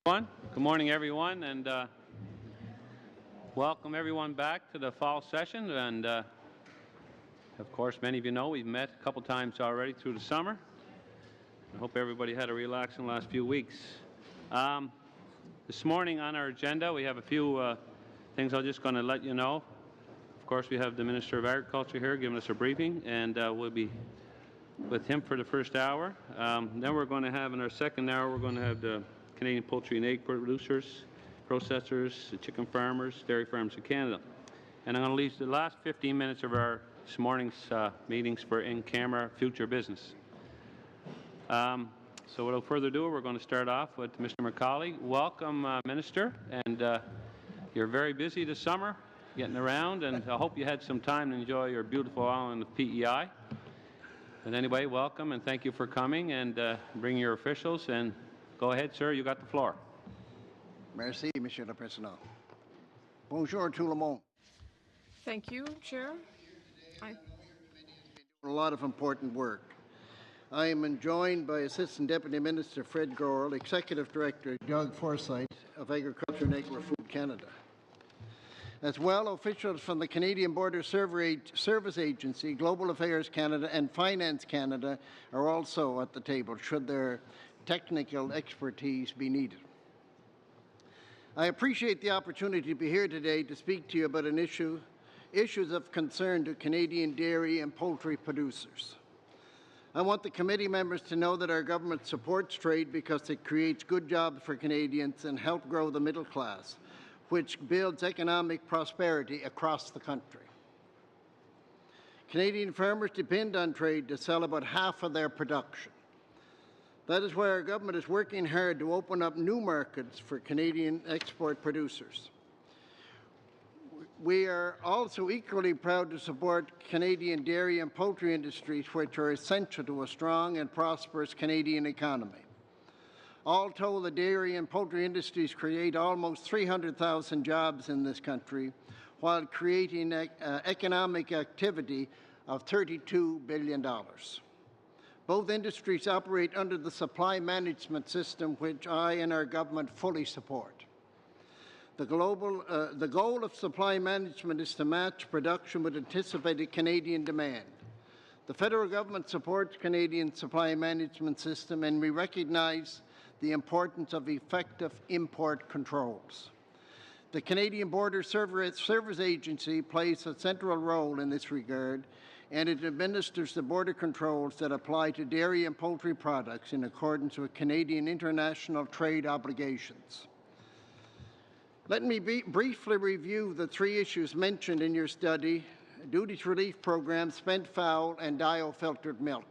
Good morning, everyone, and welcome everyone back to the fall session. And of course, many of you know we've met a couple times already through the summer. I hope everybody had a relaxing last few weeks. This morning on our agenda, we have a few things I'm just going to let you know. Of course, we have the Minister of Agriculture here giving us a briefing, and we'll be with him for the first hour. Then we're going to have in our second hour, we're going to have the Canadian poultry and egg producers, processors, the chicken farmers, dairy farms in Canada. And I'm going to leave the last 15 minutes of our this morning's meetings for in-camera future business. So without further ado, we're going to start off with Mr. McCauley. Welcome, Minister, and you're very busy this summer getting around, and I hope you had some time to enjoy your beautiful island of PEI. But anyway, welcome and thank you for coming, and bring your officials, and go ahead, sir, you got the floor. Merci, Monsieur le Président. Bonjour tout le monde. Thank you, Chair. A lot of important work. I am joined by Assistant Deputy Minister Fred Gorel, Executive Director Doug Forsyth of Agriculture and Agri-Food Canada. As well, officials from the Canadian Border Service Agency, Global Affairs Canada, and Finance Canada are also at the table, should their technical expertise be needed. I appreciate the opportunity to be here today to speak to you about issues of concern to Canadian dairy and poultry producers. I want the committee members to know that our government supports trade because it creates good jobs for Canadians and helps grow the middle class, which builds economic prosperity across the country. Canadian farmers depend on trade to sell about half of their production. That is why our government is working hard to open up new markets for Canadian export producers. We are also equally proud to support Canadian dairy and poultry industries, which are essential to a strong and prosperous Canadian economy. All told, the dairy and poultry industries create almost 300,000 jobs in this country, while creating economic activity of $32 billion. Both industries operate under the supply management system, which I and our government fully support. The goal of supply management is to match production with anticipated Canadian demand. The federal government supports Canadian supply management system, and we recognize the importance of effective import controls. The Canadian Border Service Agency plays a central role in this regard, and it administers the border controls that apply to dairy and poultry products in accordance with Canadian international trade obligations. Let me briefly review the three issues mentioned in your study: duties relief program, spent fowl, and diofiltered milk.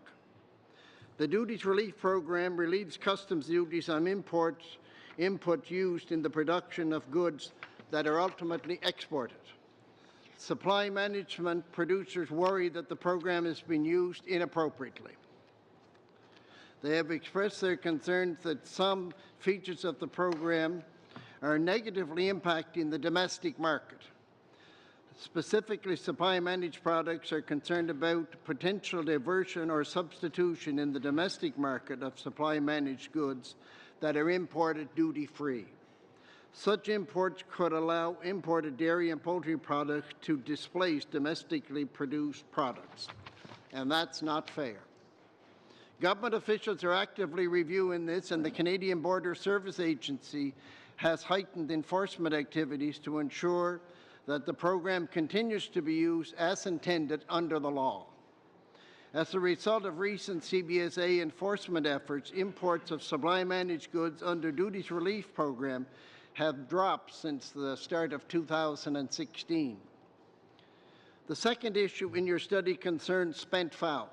The duties relief program relieves customs duties on input used in the production of goods that are ultimately exported. Supply management producers worry that the program is being used inappropriately. They have expressed their concerns that some features of the program are negatively impacting the domestic market. Specifically, supply managed products are concerned about potential diversion or substitution in the domestic market of supply managed goods that are imported duty-free. Such imports could allow imported dairy and poultry products to displace domestically produced products, and that's not fair. Government officials are actively reviewing this, and the Canadian Border Service Agency has heightened enforcement activities to ensure that the program continues to be used as intended under the law. As a result of recent CBSA enforcement efforts, imports of supply managed goods under duties relief program have dropped since the start of 2016. The second issue in your study concerns spent fowl.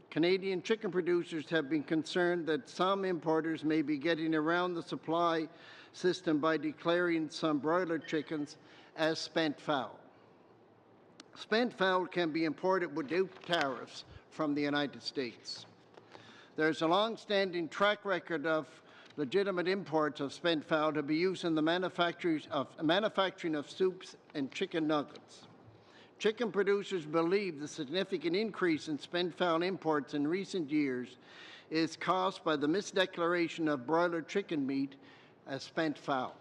Canadian chicken producers have been concerned that some importers may be getting around the supply system by declaring some broiler chickens as spent fowl. Spent fowl can be imported without tariffs from the United States. There's a long-standing track record of legitimate imports of spent fowl to be used in the manufacturing of soups and chicken nuggets. Chicken producers believe the significant increase in spent fowl imports in recent years is caused by the misdeclaration of broiler chicken meat as spent fowl.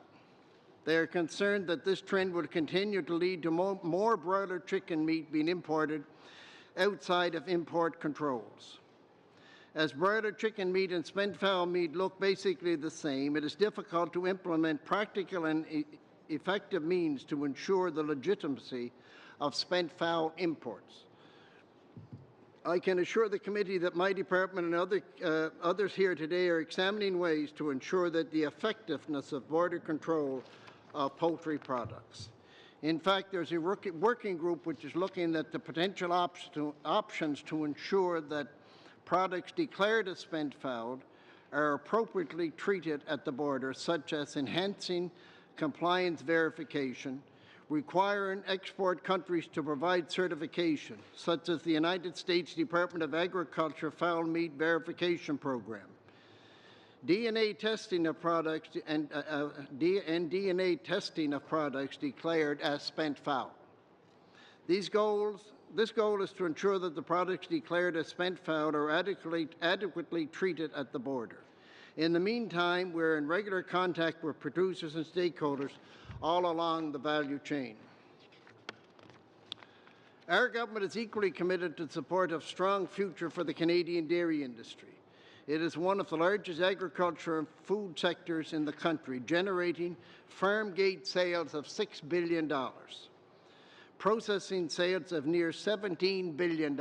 They are concerned that this trend will continue to lead to more broiler chicken meat being imported outside of import controls. As broiler chicken meat and spent fowl meat look basically the same, it is difficult to implement practical and effective means to ensure the legitimacy of spent fowl imports. I can assure the committee that my department and others here today are examining ways to ensure that the effectiveness of border control of poultry products. In fact, there's a working group which is looking at the potential options to ensure that products declared as spent fowl are appropriately treated at the border, such as enhancing compliance verification, requiring export countries to provide certification, such as the United States Department of Agriculture Fowl Meat Verification Program, DNA testing of products and DNA testing of products declared as spent fowl. This goal is to ensure that the products declared as spent fowl are adequately treated at the border. In the meantime, we're in regular contact with producers and stakeholders all along the value chain. Our government is equally committed to the support of a strong future for the Canadian dairy industry. It is one of the largest agriculture and food sectors in the country, generating farm gate sales of $6 billion, processing sales of near $17 billion,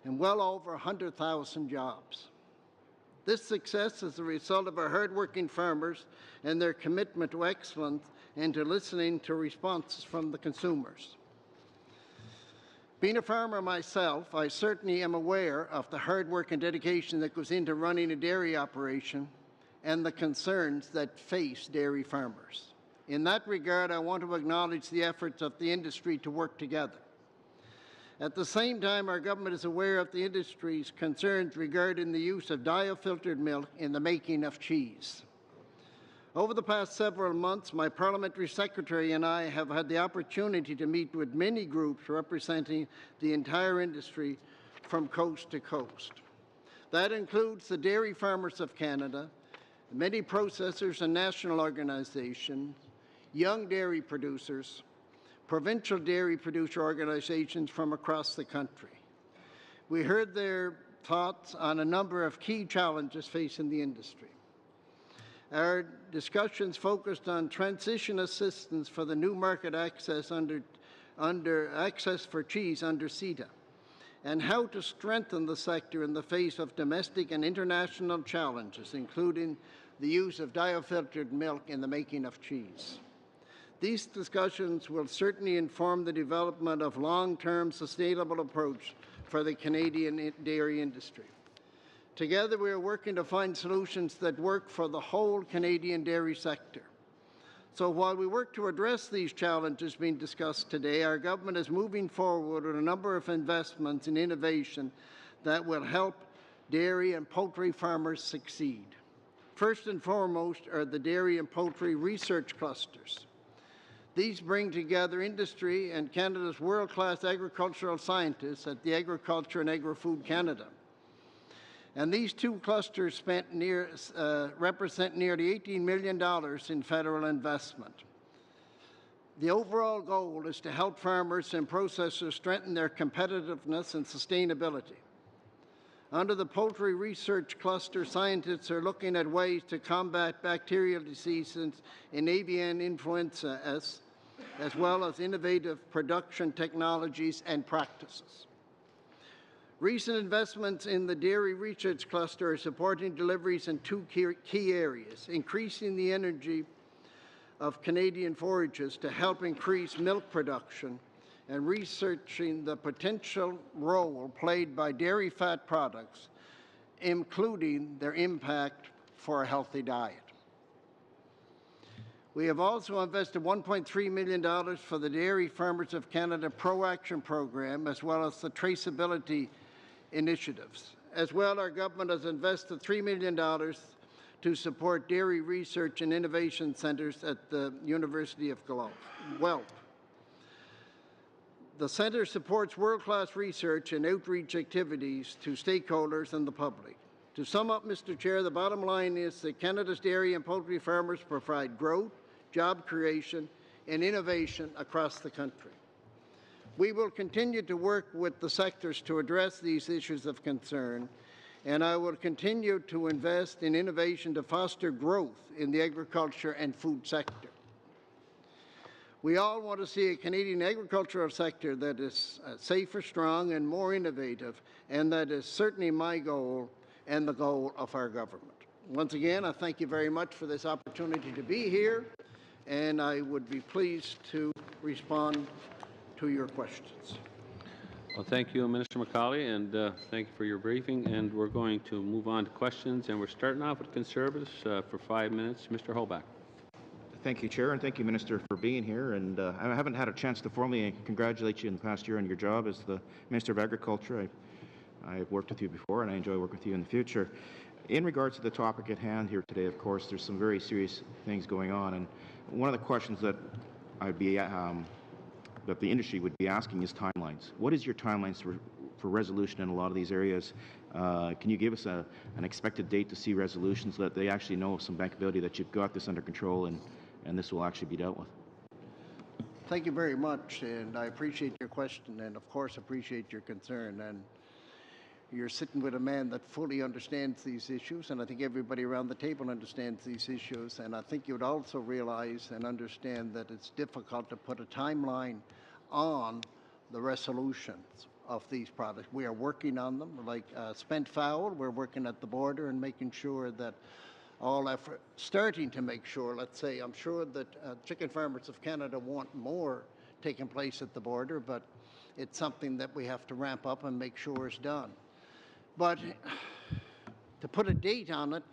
and well over 100,000 jobs. This success is the result of our hardworking farmers and their commitment to excellence and to listening to responses from the consumers. Being a farmer myself, I certainly am aware of the hard work and dedication that goes into running a dairy operation and the concerns that face dairy farmers. In that regard, I want to acknowledge the efforts of the industry to work together. At the same time, our government is aware of the industry's concerns regarding the use of diafiltered milk in the making of cheese. Over the past several months, my parliamentary secretary and I have had the opportunity to meet with many groups representing the entire industry from coast to coast. That includes the Dairy Farmers of Canada, many processors and national organizations, young dairy producers, provincial dairy producer organizations from across the country. We heard their thoughts on a number of key challenges facing the industry. Our discussions focused on transition assistance for the new market access access for cheese under CETA, and how to strengthen the sector in the face of domestic and international challenges, including the use of diafiltered milk in the making of cheese. These discussions will certainly inform the development of long-term sustainable approach for the Canadian dairy industry. Together, we are working to find solutions that work for the whole Canadian dairy sector. So while we work to address these challenges being discussed today, our government is moving forward with a number of investments in innovation that will help dairy and poultry farmers succeed. First and foremost are the dairy and poultry research clusters. These bring together industry and Canada's world-class agricultural scientists at the Agriculture and Agri-Food Canada. And these two clusters represent nearly $18 million in federal investment. The overall goal is to help farmers and processors strengthen their competitiveness and sustainability. Under the Poultry Research Cluster, scientists are looking at ways to combat bacterial diseases in avian influenza as well as innovative production technologies and practices. Recent investments in the Dairy Research Cluster are supporting deliveries in two key areas: increasing the energy of Canadian forages to help increase milk production, and researching the potential role played by dairy fat products, including their impact for a healthy diet. We have also invested $1.3 million for the Dairy Farmers of Canada Pro-Action Program, as well as the traceability initiatives. As well, our government has invested $3 million to support dairy research and innovation centres at the University of Guelph. The centre supports world-class research and outreach activities to stakeholders and the public. To sum up, Mr. Chair, the bottom line is that Canada's dairy and poultry farmers provide growth, job creation, and innovation across the country. We will continue to work with the sectors to address these issues of concern, and I will continue to invest in innovation to foster growth in the agriculture and food sector. We all want to see a Canadian agricultural sector that is safer, strong, and more innovative, and that is certainly my goal and the goal of our government. Once again, I thank you very much for this opportunity to be here, and I would be pleased to respond to your questions. Well, thank you, Minister McCauley, and thank you for your briefing. And we're going to move on to questions, and we're starting off with Conservatives for 5 minutes. Mr. Holbach. Thank you, Chair, and thank you, Minister, for being here. And I haven't had a chance to formally congratulate you in the past year on your job as the Minister of Agriculture. I've worked with you before, and I enjoy working with you in the future. In regards to the topic at hand here today, of course, there's some very serious things going on, and one of the questions that I'd be that the industry would be asking is timelines. What is your timelines for resolution in a lot of these areas? Can you give us an expected date to see resolutions so that they actually know some bankability that you've got this under control and this will actually be dealt with? Thank you very much, and I appreciate your question, and of course appreciate your concern. And you're sitting with a man that fully understands these issues, and I think everybody around the table understands these issues. And I think you would also realize and understand that it's difficult to put a timeline on the resolutions of these products. We are working on them, like spent fowl. We're working at the border and making sure that all effort, starting to make sure, let's say, I'm sure that Chicken Farmers of Canada want more taking place at the border, but it's something that we have to ramp up and make sure is done. But to put a date on it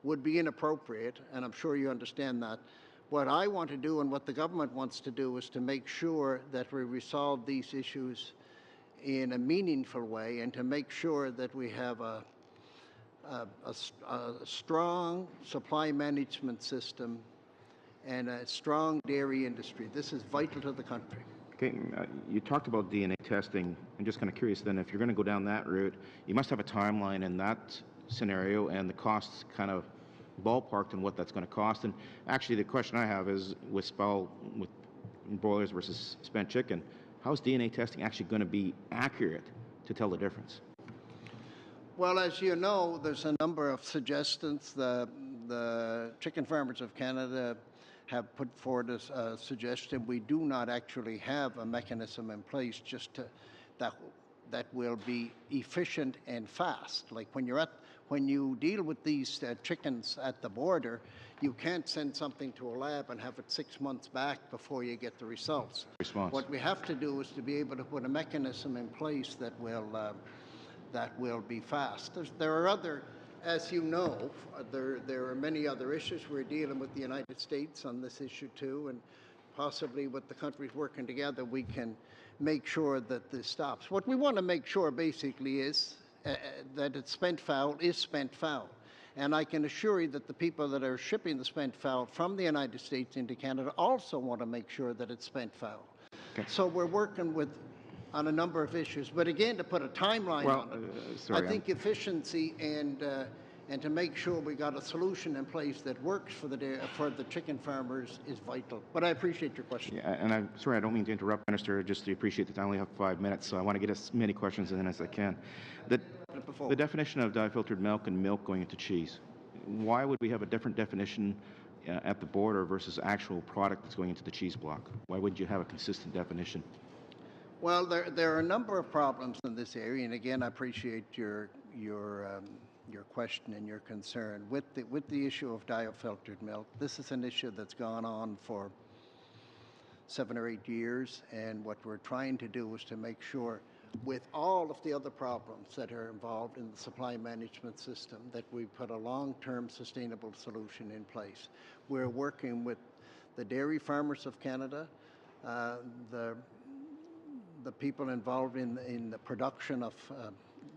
would be inappropriate, and I'm sure you understand that. What I want to do and what the government wants to do is to make sure that we resolve these issues in a meaningful way and to make sure that we have a strong supply management system and a strong dairy industry. This is vital to the country. Okay, you talked about DNA testing. I'm just kind of curious then, if you're going to go down that route, you must have a timeline in that scenario and the costs kind of ballparked and what that's going to cost. And actually the question I have is with broilers versus spent chicken, how is DNA testing actually going to be accurate to tell the difference? Well, as you know, there's a number of suggestions. The Chicken Farmers of Canada have put forward a suggestion. We do not actually have a mechanism in place just to, that will be efficient and fast. Like when you deal with these chickens at the border, you can't send something to a lab and have it 6 months back before you get the results. What we have to do is to be able to put a mechanism in place that will be fast. There are other, as you know, there are many other issues. We're dealing with the United States on this issue too, and possibly with the countries working together, we can make sure that this stops. What we want to make sure basically is that it's spent fowl is spent fowl. And I can assure you that the people that are shipping the spent fowl from the United States into Canada also want to make sure that it's spent fowl. Okay. So we're working on a number of issues. But again, to put a timeline on it, I think efficiency and to make sure we got a solution in place that works for the chicken farmers is vital. But I appreciate your question. Yeah, and I'm sorry, I don't mean to interrupt, Minister, just to appreciate that I only have 5 minutes, so I want to get as many questions in as I can. The definition of dye-filtered milk and milk going into cheese, why would we have a different definition at the border versus actual product that's going into the cheese block? Why wouldn't you have a consistent definition? Well, there are a number of problems in this area, and again, I appreciate your question and your concern with the issue of dye-filtered milk. This is an issue that's gone on for 7 or 8 years, and what we're trying to do is to make sure, with all of the other problems that are involved in the supply management system, that we put a long-term sustainable solution in place. We're working with the Dairy Farmers of Canada, the people involved in the production of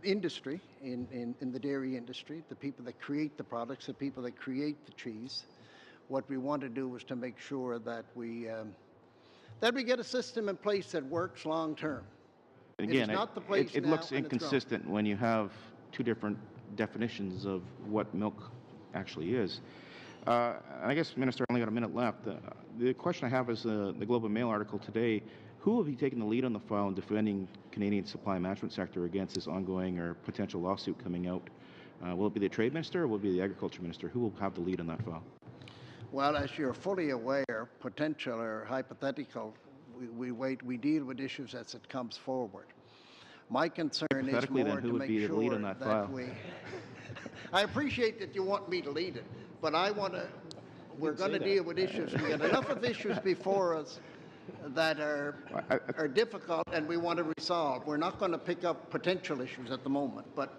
industry, in the dairy industry, the people that create the products, the people that create the cheese. What we want to do is to make sure that we get a system in place that works long term. Again, it looks inconsistent when you have two different definitions of what milk actually is. I guess, Minister, I only got a minute left. The question I have is the Globe and Mail article today. Who will be taking the lead on the file in defending Canadian supply management sector against this ongoing or potential lawsuit coming out? Will it be the Trade Minister or will it be the Agriculture Minister? Who will have the lead on that file? Well, as you're fully aware, potential or hypothetical, we deal with issues as it comes forward. My concern is Hypothetically, more then, who to would make be the sure lead on that file? we. I appreciate that you want me to lead it, but I want to. We're going to deal with issues. We got enough of issues before us that are difficult, and we want to resolve. We're not going to pick up potential issues at the moment, but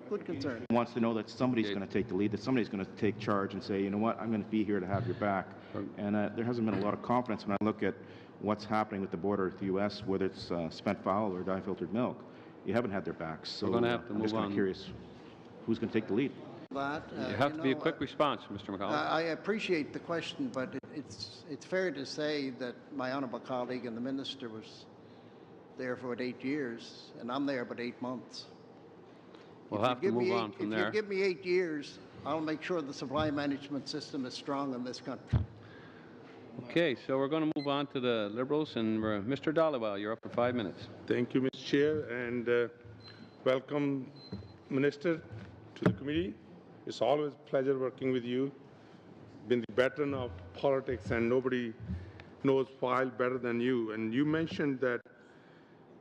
good concern. Wants to know that somebody's going to take the lead, that somebody's going to take charge and say, you know what, I'm going to be here to have your back. And there hasn't been a lot of confidence when I look at what's happening with the border with the U.S., whether it's spent fowl or dye-filtered milk. You haven't had their backs. So We're going to have to I'm just move kind of on. curious who's going to take the lead. That, You have to be a quick response, Mr. McCollum. I appreciate the question, but it's fair to say that my honourable colleague and the minister was there for 8 years, and I'm there about 8 months. We'll have to move on from If there. you give me 8 years, I'll make sure the supply management system is strong in this country. Okay, so we're going to move on to the Liberals, and Mr. Dhaliwal, you're up for 5 minutes. Thank you, Mr. Chair, and welcome, Minister, to the committee. It's always a pleasure working with you. Been the veteran of politics, and nobody knows file better than you. And you mentioned that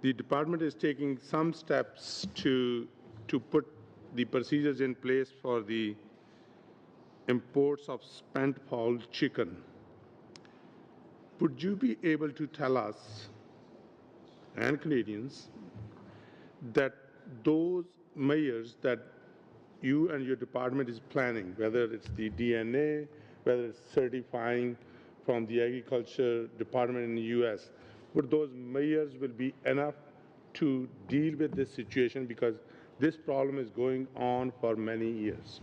the department is taking some steps to put the procedures in place for the imports of spent fowl chicken. Would you be able to tell us and Canadians that those measures that you and your department is planning, whether it's the DNA, whether it's certifying from the Agriculture Department in the U.S., would those measures will be enough to deal with this situation, because this problem is going on for many years?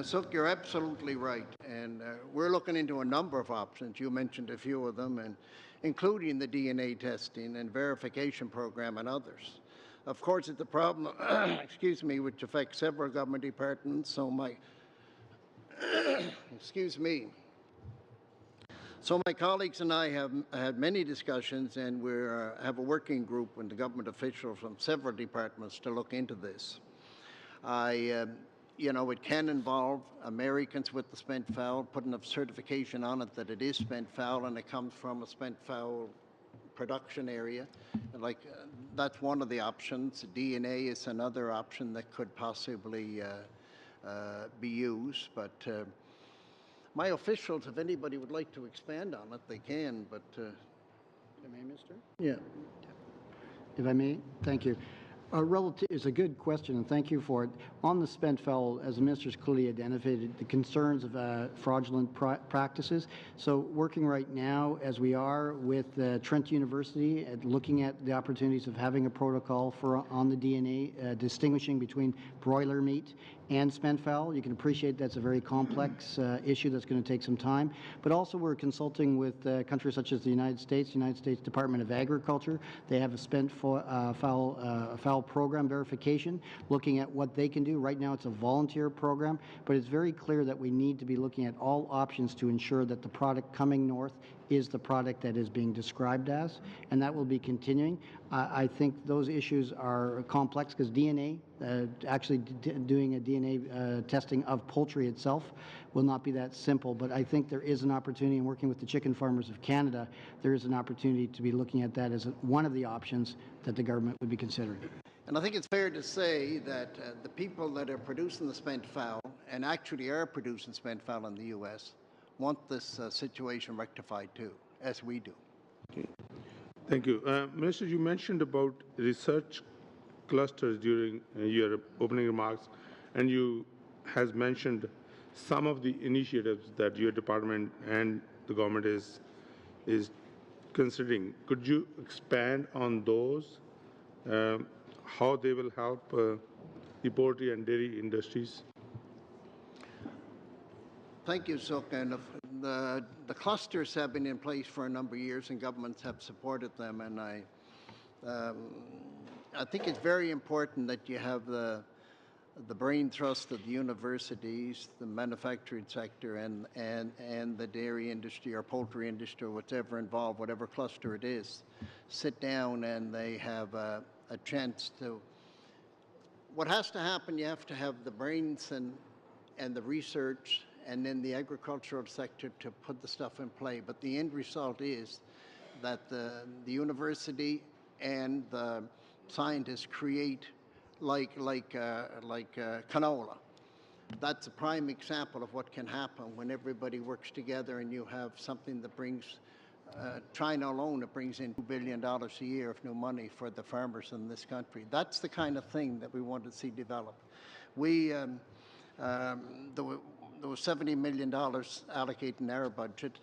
Suk, you're absolutely right, and we're looking into a number of options. You mentioned a few of them, and including the DNA testing and verification program and others. Of course, it's a problem, excuse me, which affects several government departments, so my, excuse me. So my colleagues and I have had many discussions, and we have a working group with the government officials from several departments to look into this. You know, it can involve Americans with the spent fowl, putting a certification on it that it is spent fowl and it comes from a spent fowl production area. Like, that's one of the options. DNA is another option that could possibly be used. But my officials, if anybody would like to expand on it, they can. But If I may, Mister? yeah. If I may, thank you. It's a good question, and thank you for it. On the spent fowl, as the minister's clearly identified, the concerns of fraudulent practices. So working right now, as we are with Trent University, at looking at the opportunities of having a protocol on the DNA, distinguishing between broiler meat and spent fowl. You can appreciate that's a very complex issue that's going to take some time. But also we're consulting with countries such as the United States Department of Agriculture. They have a spent fowl program verification, looking at what they can do. Right now it's a volunteer program, but it's very clear that we need to be looking at all options to ensure that the product coming north is the product that is being described as, and that will be continuing. I think those issues are complex because DNA, actually doing a DNA testing of poultry itself will not be that simple, but I think there is an opportunity in working with the chicken farmers of Canada, there is an opportunity to be looking at that as one of the options that the government would be considering. And I think it's fair to say that the people that are producing the spent fowl, and actually are producing spent fowl in the U.S., want this situation rectified too, as we do. Okay. Thank you. Minister, you mentioned about research clusters during your opening remarks, and you has mentioned some of the initiatives that your department and the government is considering. Could you expand on those, how they will help the poultry and dairy industries? Thank you, Suk. And the clusters have been in place for a number of years, and governments have supported them. And I think it's very important that you have the the brain trust of the universities, the manufacturing sector, and the dairy industry or poultry industry, or whatever involved, whatever cluster it is, sit down and they have a chance to. What has to happen, you have to have the brains and the research and then the agricultural sector to put the stuff in play. But the end result is that the university and the scientists create like canola. That's a prime example of what can happen when everybody works together and you have something that brings, China alone, it brings in $2 billion a year of new money for the farmers in this country. That's the kind of thing that we want to see develop. There was $70 million allocated in our budget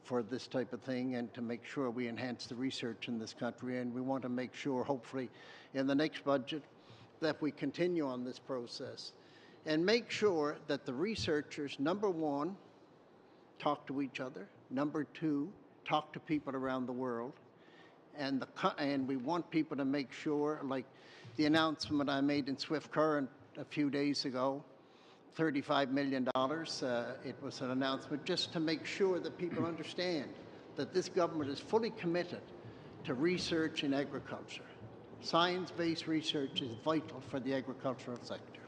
for this type of thing and to make sure we enhance the research in this country. And we want to make sure, hopefully, in the next budget, that we continue on this process and make sure that the researchers, number one, talk to each other, number two, talk to people around the world, and we want people to make sure, like the announcement I made in Swift Current a few days ago, $35 million. It was an announcement just to make sure that people understand that this government is fully committed to research in agriculture. Science-based research is vital for the agricultural sector.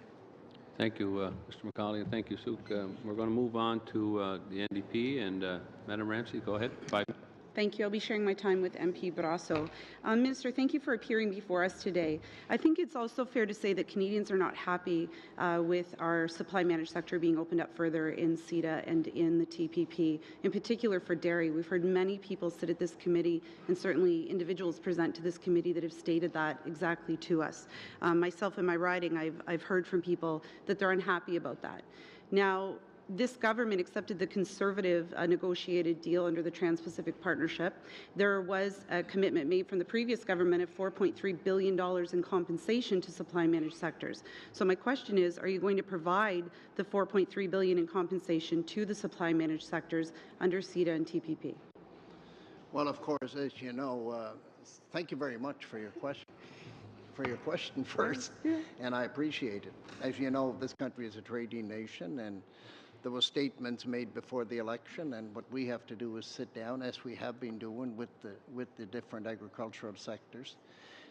Thank you, Mr. McCauley, and thank you, Suk. We're going to move on to the NDP, and Madam Ramsey, go ahead. 5 minutes. Thank you. I'll be sharing my time with MP Brasso. Minister, thank you for appearing before us today. I think it's also fair to say that Canadians are not happy with our supply managed sector being opened up further in CETA and in the TPP, in particular for dairy. We've heard many people sit at this committee and certainly individuals present to this committee that have stated that exactly to us. Myself in my riding, I've heard from people that they're unhappy about that. Now, this government accepted the Conservative negotiated deal under the Trans-Pacific Partnership. There was a commitment made from the previous government of $4.3 billion in compensation to supply managed sectors. So my question is, are you going to provide the $4.3 billion in compensation to the supply managed sectors under CETA and TPP? Well, of course, as you know, thank you very much for your question. First, and I appreciate it. As you know, this country is a trading nation, and there were statements made before the election, and what we have to do is sit down, as we have been doing with the different agricultural sectors,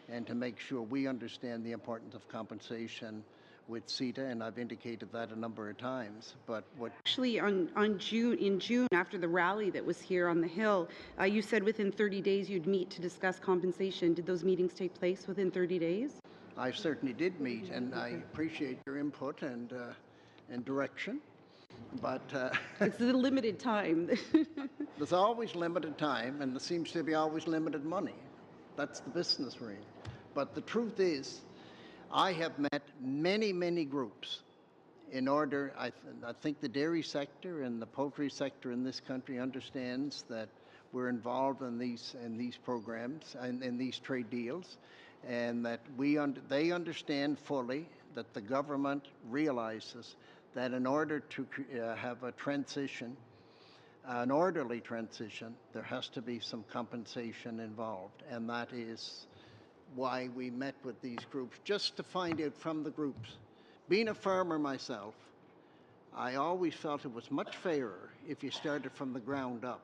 and to make sure we understand the importance of compensation with CETA, and I've indicated that a number of times. But what actually in June, after the rally that was here on the Hill, you said within 30 days you'd meet to discuss compensation. Did those meetings take place within 30 days? I certainly did meet, and I appreciate your input and direction. But it's a limited time. There's always limited time, and there seems to be always limited money. That's the business we're in. But the truth is, I have met many, many groups in order. I think the dairy sector and the poultry sector in this country understands that we're involved in these programs and in these trade deals, and that they understand fully that the government realizes that in order to have a transition, an orderly transition, there has to be some compensation involved. And that is why we met with these groups, just to find out from the groups. Being a farmer myself, I always felt it was much fairer if you started from the ground up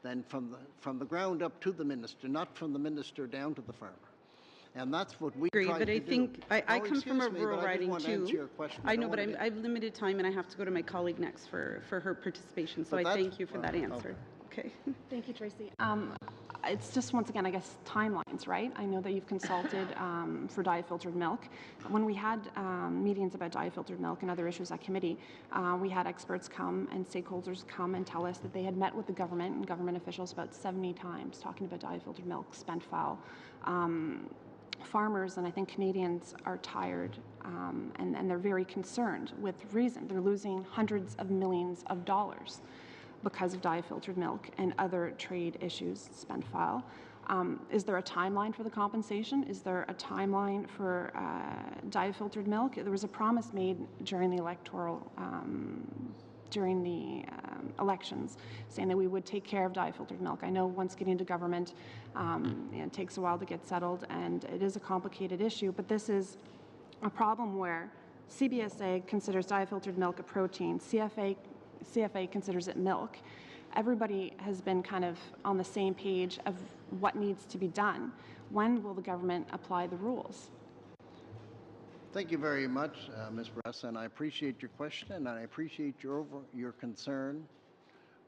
than from the ground up to the minister, not from the minister down to the farmer. And that's what we try to do. But I think I come from a rural riding too. I know, but I have limited time and I have to go to my colleague next for her participation. So I thank you for that answer. Okay. Thank you, Tracy. It's just, once again, I guess, timelines, right? I know that you've consulted for dye-filtered milk. When we had meetings about dye-filtered milk and other issues at committee, we had experts come and stakeholders come and tell us that they had met with the government and government officials about 70 times talking about dye-filtered milk, spent fowl. Farmers and I think Canadians are tired and they're very concerned with reason. They're losing hundreds of millions of dollars because of dye-filtered milk and other trade issues, spent fowl. Is there a timeline for the compensation? Is there a timeline for dye-filtered milk? There was a promise made during the elections, saying that we would take care of dye-filtered milk. I know once getting into government, it takes a while to get settled, and it is a complicated issue, but this is a problem where CBSA considers diafiltered milk a protein. CFA considers it milk. Everybody has been kind of on the same page of what needs to be done. When will the government apply the rules? Thank you very much, Ms. Brass, and I appreciate your question, and I appreciate your concern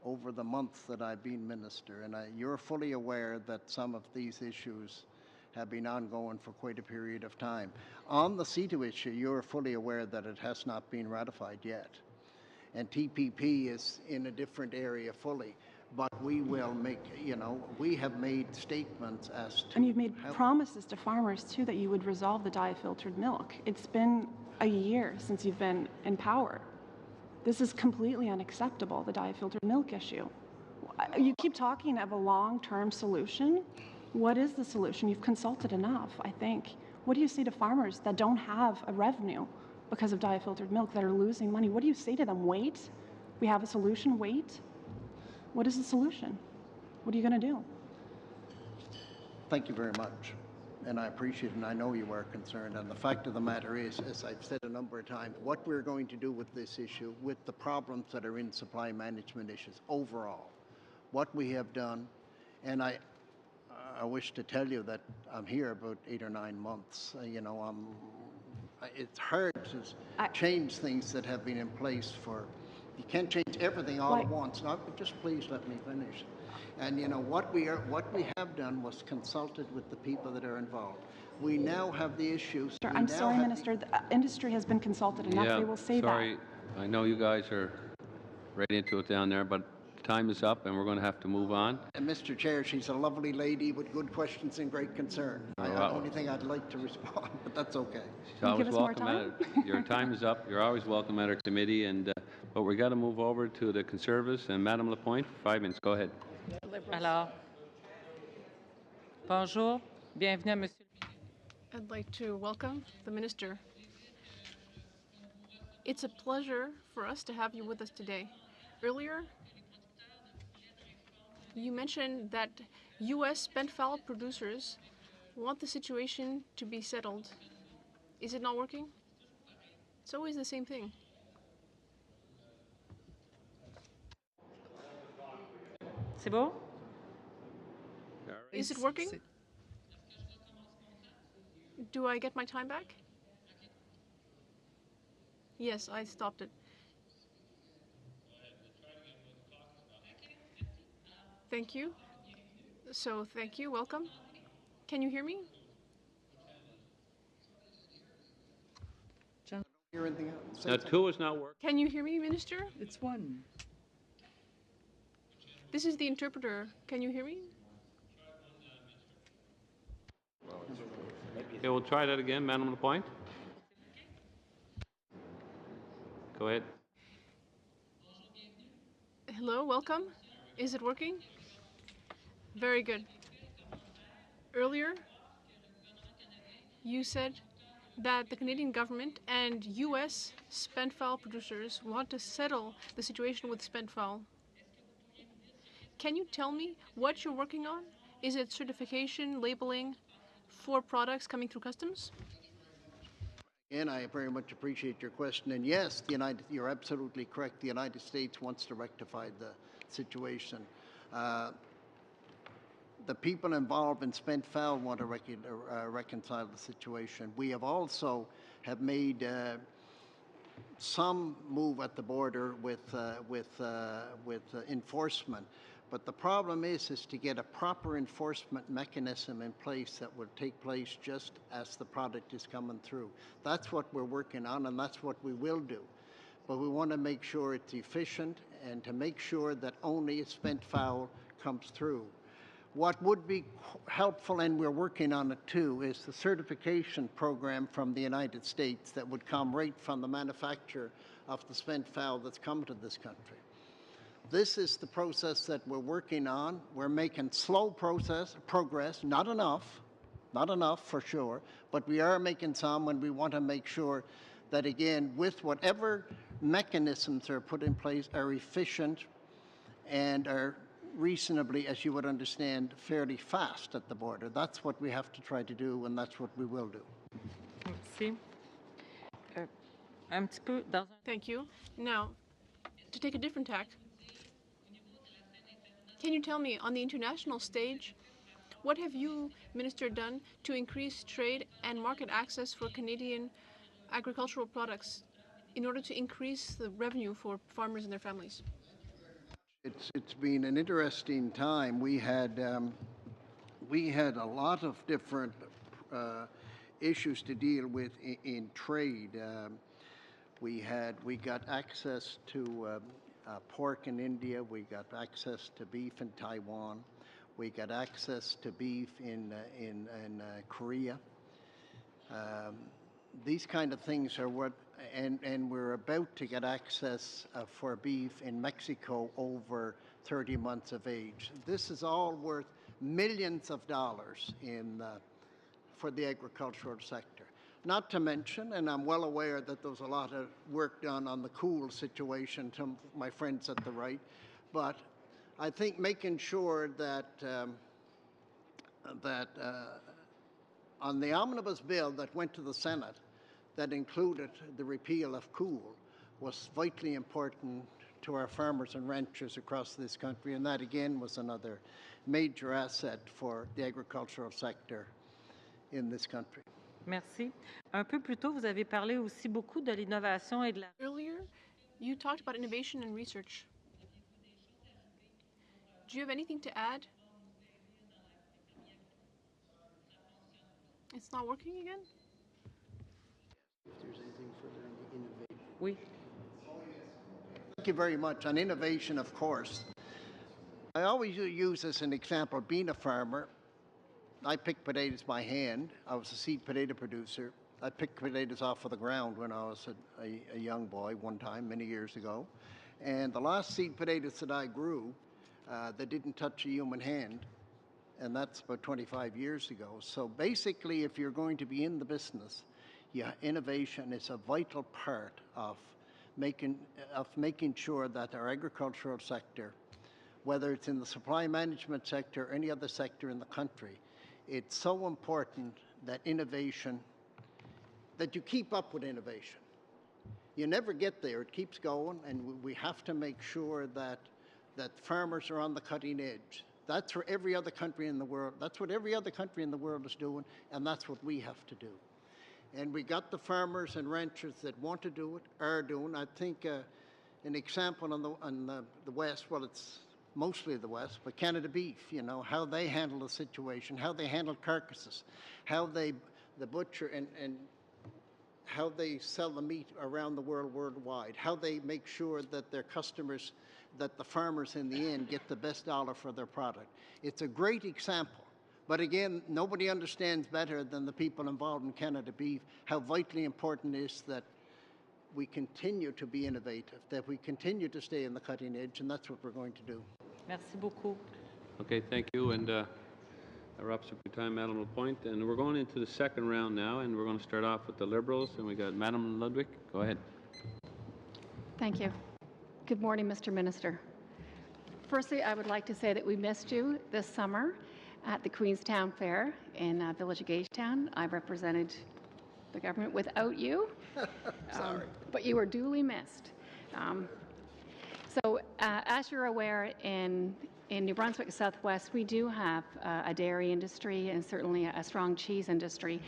over the months that I've been minister. And you're fully aware that some of these issues have been ongoing for quite a period of time. On the CETA issue, you're fully aware that it has not been ratified yet. And TPP is in a different area fully. But we will make, we have made statements as to... And you've made promises to farmers, too, that you would resolve the diafiltered milk. It's been a year since you've been in power. This is completely unacceptable, the diafiltered milk issue. You keep talking of a long-term solution. What is the solution? You've consulted enough, I think. What do you say to farmers that don't have a revenue because of diafiltered milk, that are losing money? What do you say to them? Wait? We have a solution? Wait? What is the solution? What are you going to do? Thank you very much. And I appreciate it, and I know you are concerned. And the fact of the matter is, as I've said a number of times, what we're going to do with this issue, with the problems that are in supply management issues overall, what we have done, and I wish to tell you that I'm here about 8 or 9 months. It's hard to change things that have been in place for. You can't change everything all at once. No, but just please let me finish. And what we have done was consulted with the people that are involved. We now have the issues. Sir, I'm sorry, Minister. The industry has been consulted enough. Yeah, They will say sorry. I know you guys are right into it down there, but time is up and we're going to have to move on. And Mr. Chair, she's a lovely lady with good questions and great concern. The only thing I'd like to respond, but that's okay. She's always welcome your time is up. You're always welcome at our committee, and but we got to move over to the Conservatives and Madame Lapointe for 5 minutes. Go ahead. Alors, bonjour, bienvenue, Monsieur. I'd like to welcome the Minister. It's a pleasure for us to have you with us today. Earlier, you mentioned that U.S. spent fowl producers want the situation to be settled. Is it not working? It's always the same thing. C'est beau? Is it working? Do I get my time back? Yes, I stopped it. Thank you. So, thank you. Welcome. Can you hear me? Hear anything else? Now, 2 is not working. Can you hear me, Minister? It's 1. This is the interpreter. Can you hear me? Okay, we'll try that again, Madame Lapointe. Go ahead. Hello, welcome. Is it working? Very good. Earlier, you said that the Canadian government and U.S. spent fowl producers want to settle the situation with spent fowl. Can you tell me what you're working on? Is it certification, labeling for products coming through customs? And I very much appreciate your question. And yes, you're absolutely correct. The United States wants to rectify the situation. The people involved in spent fowl want to reconcile the situation. We have also made some move at the border with enforcement. But the problem is to get a proper enforcement mechanism in place that will take place just as the product is coming through. That's what we're working on, and that's what we will do. But we want to make sure it's efficient and to make sure that only spent fowl comes through. What would be helpful, and we're working on it too, is the certification program from the United States that would come right from the manufacturer of the spent fowl that's come to this country. This is the process that we're working on. We're making slow progress, not enough for sure, but we are making some, and we want to make sure that, again, with whatever mechanisms are put in place, are efficient and are reasonably, as you would understand, fairly fast at the border. That's what we have to try to do, and that's what we will do. Merci. un petit peu dans un... Thank you. Now, to take a different tack, can you tell me, on the international stage, what have you, Minister, done to increase trade and market access for Canadian agricultural products in order to increase the revenue for farmers and their families? It's been an interesting time. We had a lot of different issues to deal with in trade. We got access to pork in India. We got access to beef in Taiwan. We got access to beef in Korea. These kind of things are what, and we're about to get access for beef in Mexico over 30 months of age. This is all worth millions of dollars for the agricultural sector. Not to mention, and I'm well aware that there was a lot of work done on the coal situation to my friends at the right, but I think making sure that on the omnibus bill that went to the Senate that included the repeal of coal was vitally important to our farmers and ranchers across this country, and that again was another major asset for the agricultural sector in this country. Merci. Un peu plus tôt, vous avez parlé aussi beaucoup de l'innovation et de la... Earlier, you talked about innovation and research. Do you have anything to add? It's not working again? If there's anything further on the innovation. Oui. Thank you very much. On innovation, of course. I always use as an example, being a farmer, I pick potatoes by hand. I was a seed potato producer. I picked potatoes off of the ground when I was a young boy one time, many years ago. And the last seed potatoes that I grew, they didn't touch a human hand. And that's about 25 years ago. So basically, if you're going to be in the business, innovation is a vital part of making sure that our agricultural sector, whether it's in the supply management sector or any other sector in the country, it's so important that innovation, that you keep up with innovation. You never get there, it keeps going, and we have to make sure that farmers are on the cutting edge. That's for every other country in the world. That's what every other country in the world is doing, and that's what we have to do. And we got the farmers and ranchers that want to do it, are doing. I think an example on the West, well, it's mostly the West, but Canada Beef, you know, how they handle the situation, how they handle carcasses, how the butcher and how they sell the meat around the world worldwide, how they make sure that their customers, that the farmers in the end get the best dollar for their product. It's a great example. But again, nobody understands better than the people involved in Canada Beef how vitally important it is that we continue to be innovative, that we continue to stay in the cutting edge, and that's what we're going to do. Merci beaucoup. Okay, thank you. And that wraps up your time, Madam Lapointe. And we're going into the second round now, and we're going to start off with the Liberals. And we got Madam Ludwig. Go ahead. Thank you. Good morning, Mr. Minister. Firstly, I would like to say that we missed you this summer at the Queenstown Fair in Village of Gagetown. I represented the government without you. Sorry. But you were duly missed. As you're aware, in New Brunswick Southwest, we do have a dairy industry and certainly a strong cheese industry.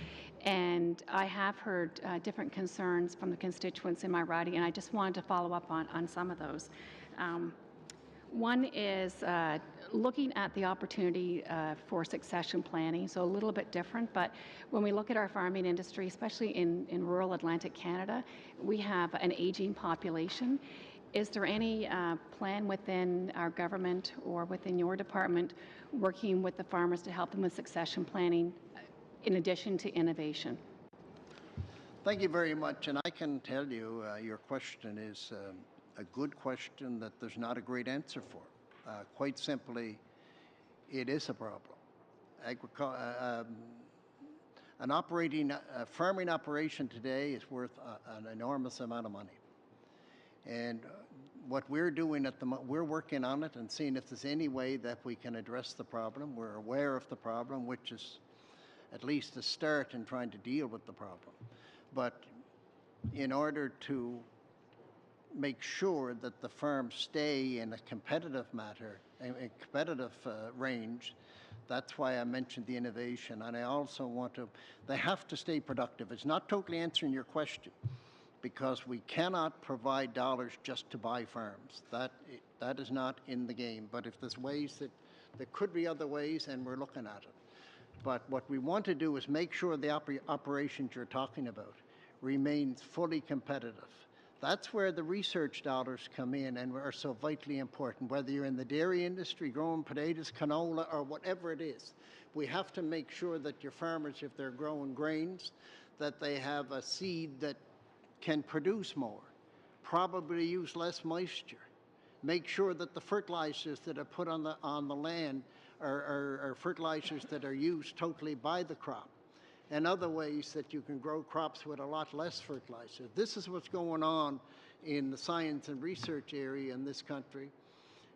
And I have heard different concerns from the constituents in my riding, and I just wanted to follow up on some of those. One is looking at the opportunity for succession planning, so a little bit different, but when we look at our farming industry, especially in rural Atlantic Canada, we have an aging population. Is there any plan within our government or within your department working with the farmers to help them with succession planning in addition to innovation? Thank you very much, and I can tell you your question is a good question that there's not a great answer for. Quite simply, it is a problem. A farming operation today is worth an enormous amount of money. And what we're doing at the moment, we're working on it and seeing if there's any way that we can address the problem. We're aware of the problem, which is at least a start in trying to deal with the problem. But in order to make sure that the firms stay in a competitive matter, a competitive range. That's why I mentioned the innovation. And I also want to, they have to stay productive. It's not totally answering your question, because we cannot provide dollars just to buy firms. That is not in the game. But if there's ways that there could be other ways, and we're looking at it. But what we want to do is make sure the operations you're talking about remains fully competitive. That's where the research dollars come in and are so vitally important. Whether you're in the dairy industry, growing potatoes, canola, or whatever it is, we have to make sure that your farmers, if they're growing grains, that they have a seed that can produce more, probably use less moisture. Make sure that the fertilizers that are put on the land are fertilizers that are used totally by the crop, and other ways that you can grow crops with a lot less fertilizer. This is what's going on in the science and research area in this country.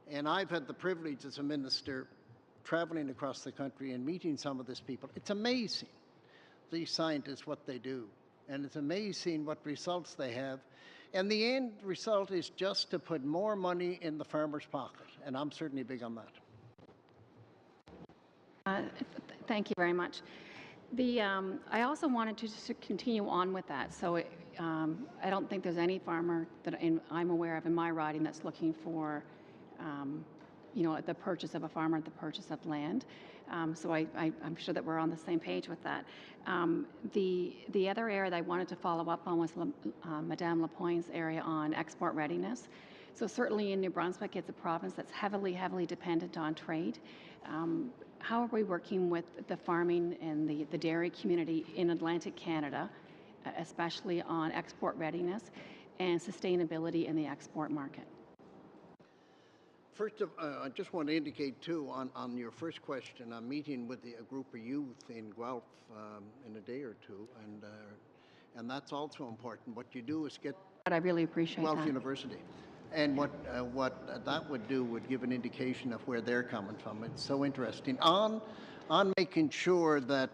And I've had the privilege as a minister traveling across the country and meeting some of these people. It's amazing, these scientists, what they do. And it's amazing what results they have. And the end result is just to put more money in the farmer's pocket. And I'm certainly big on that. Thank you very much. I also wanted to just continue on with that. So I don't think there's any farmer that I'm aware of in my riding that's looking for, the purchase of a farmer, the purchase of land. So I'm sure that we're on the same page with that. The other area that I wanted to follow up on was Madame Lapointe's area on export readiness. So certainly in New Brunswick, it's a province that's heavily, heavily dependent on trade. How are we working with the farming and the dairy community in Atlantic Canada, especially on export readiness and sustainability in the export market? First, I just want to indicate, too, on your first question, I'm meeting with a group of youth in Guelph in a day or two, and that's also important. What you do is get But I really appreciate Guelph that. University. And what that would do would give an indication of where they're coming from. It's so interesting. On making sure that,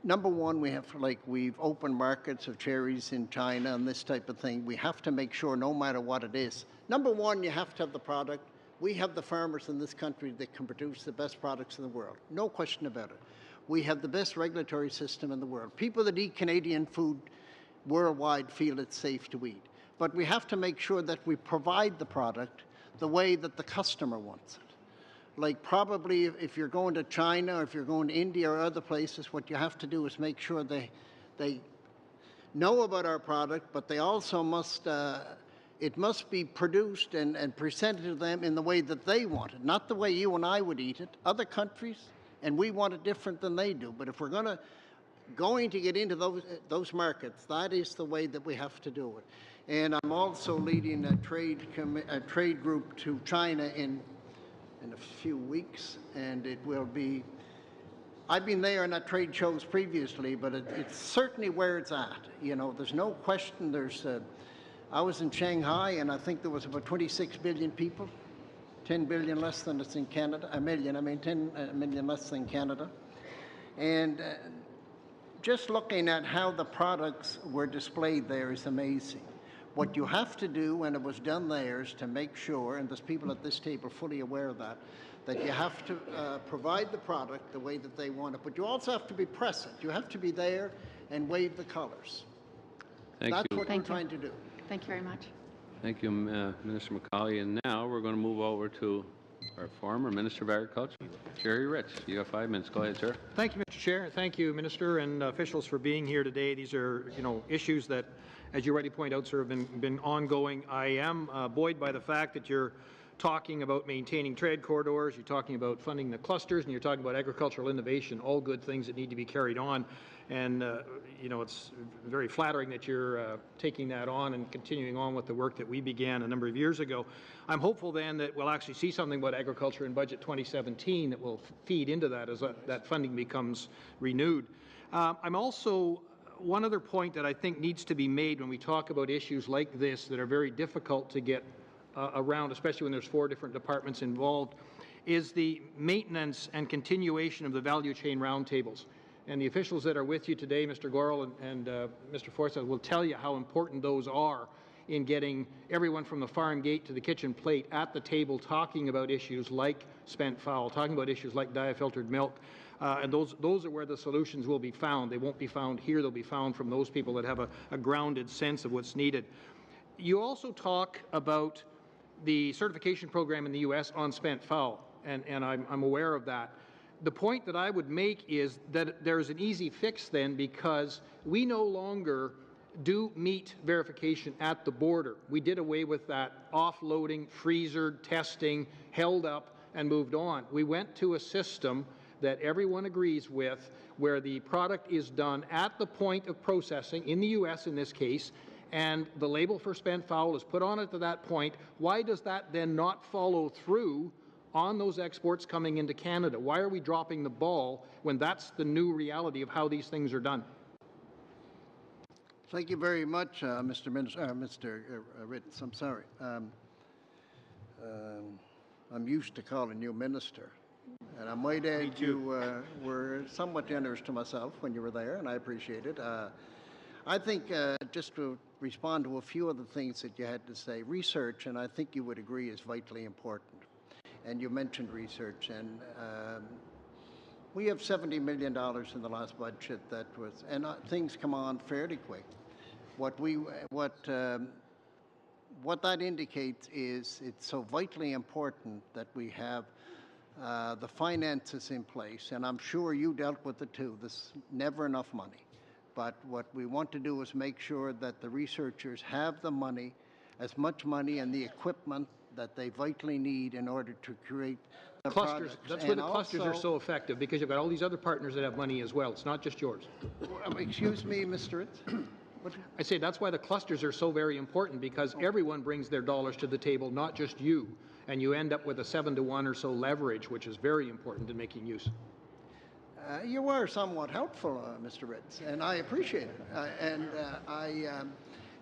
number one, we've opened markets of cherries in China and this type of thing. We have to make sure, no matter what it is, number one, you have to have the product. We have the farmers in this country that can produce the best products in the world. No question about it. We have the best regulatory system in the world. People that eat Canadian food worldwide feel it's safe to eat. But we have to make sure that we provide the product the way that the customer wants it. Like probably if you're going to China or if you're going to India or other places, what you have to do is make sure they know about our product, but they also must, it must be produced and presented to them in the way that they want it, not the way you and I would eat it. Other countries, and we want it different than they do. But if we're going to get into those markets, that is the way that we have to do it. And I'm also leading a trade group to China in a few weeks, and it will be, I've been there and at trade shows previously, but it's certainly where it's at. There's no question. I was in Shanghai, and I think there was about 26 billion people, 10 billion less than it's in Canada, 10 million less than Canada. And just looking at how the products were displayed there is amazing. What you have to do, and it was done there, is to make sure, and there's people at this table fully aware of that you have to provide the product the way that they want it. But you also have to be present. You have to be there and wave the colors. That's what we're trying to do. Thank you very much. Thank you, Minister McCauley. And now we're going to move over to our former Minister of Agriculture, Jerry Rich. You have 5 minutes. Go ahead, sir. Thank you, Mr. Chair. Thank you, Minister and officials, for being here today. These are, issues that, as you rightly point out, sir, have been ongoing. I am buoyed by the fact that you're talking about maintaining trade corridors, you're talking about funding the clusters, and you're talking about agricultural innovation, all good things that need to be carried on. And, it's very flattering that you're taking that on and continuing on with the work that we began a number of years ago. I'm hopeful then that we'll actually see something about agriculture in Budget 2017 that will feed into that as that funding becomes renewed. I'm also, one other point that I think needs to be made when we talk about issues like this that are very difficult to get around, especially when there's 4 different departments involved, is the maintenance and continuation of the value chain roundtables. And the officials that are with you today, Mr. Gorel and Mr. Forsyth, will tell you how important those are in getting everyone from the farm gate to the kitchen plate at the table talking about issues like spent fowl, talking about issues like diafiltered milk. And those are where the solutions will be found. They won't be found here. They'll be found from those people that have a grounded sense of what's needed. You also talk about the certification program in the U.S. on spent fowl, and I'm aware of that. The point that I would make is that there's an easy fix then, because we no longer do meat verification at the border. We did away with that offloading, freezer, testing, held up, and moved on. We went to a system that everyone agrees with, where the product is done at the point of processing, in the U.S. in this case, and the label for spent fowl is put on it at that point. Why does that then not follow through on those exports coming into Canada? Why are we dropping the ball when that's the new reality of how these things are done? Thank you very much, Mr. Ritz. I'm sorry. I'm used to calling you minister. And I might add you were somewhat generous to myself when you were there, and I appreciate it. I think just to respond to a few of the things that you had to say, research, and I think you would agree, is vitally important. And you mentioned research, and we have $70 million in the last budget that was, and things come on fairly quick. What that indicates is it's so vitally important that we have the finances in place, and I'm sure you dealt with it too. There's never enough money. But what we want to do is make sure that the researchers have the money, as much money and the equipment that they vitally need in order to create the clusters. products. That's where the clusters are so effective, because you've got all these other partners that have money as well. It's not just yours. Excuse me, Mr. Ritz? I say that's why the clusters are so very important, because everyone brings their dollars to the table, not just you. And you end up with a 7-to-1 or so leverage, which is very important in making use. You were somewhat helpful, Mr. Ritz, and I appreciate it.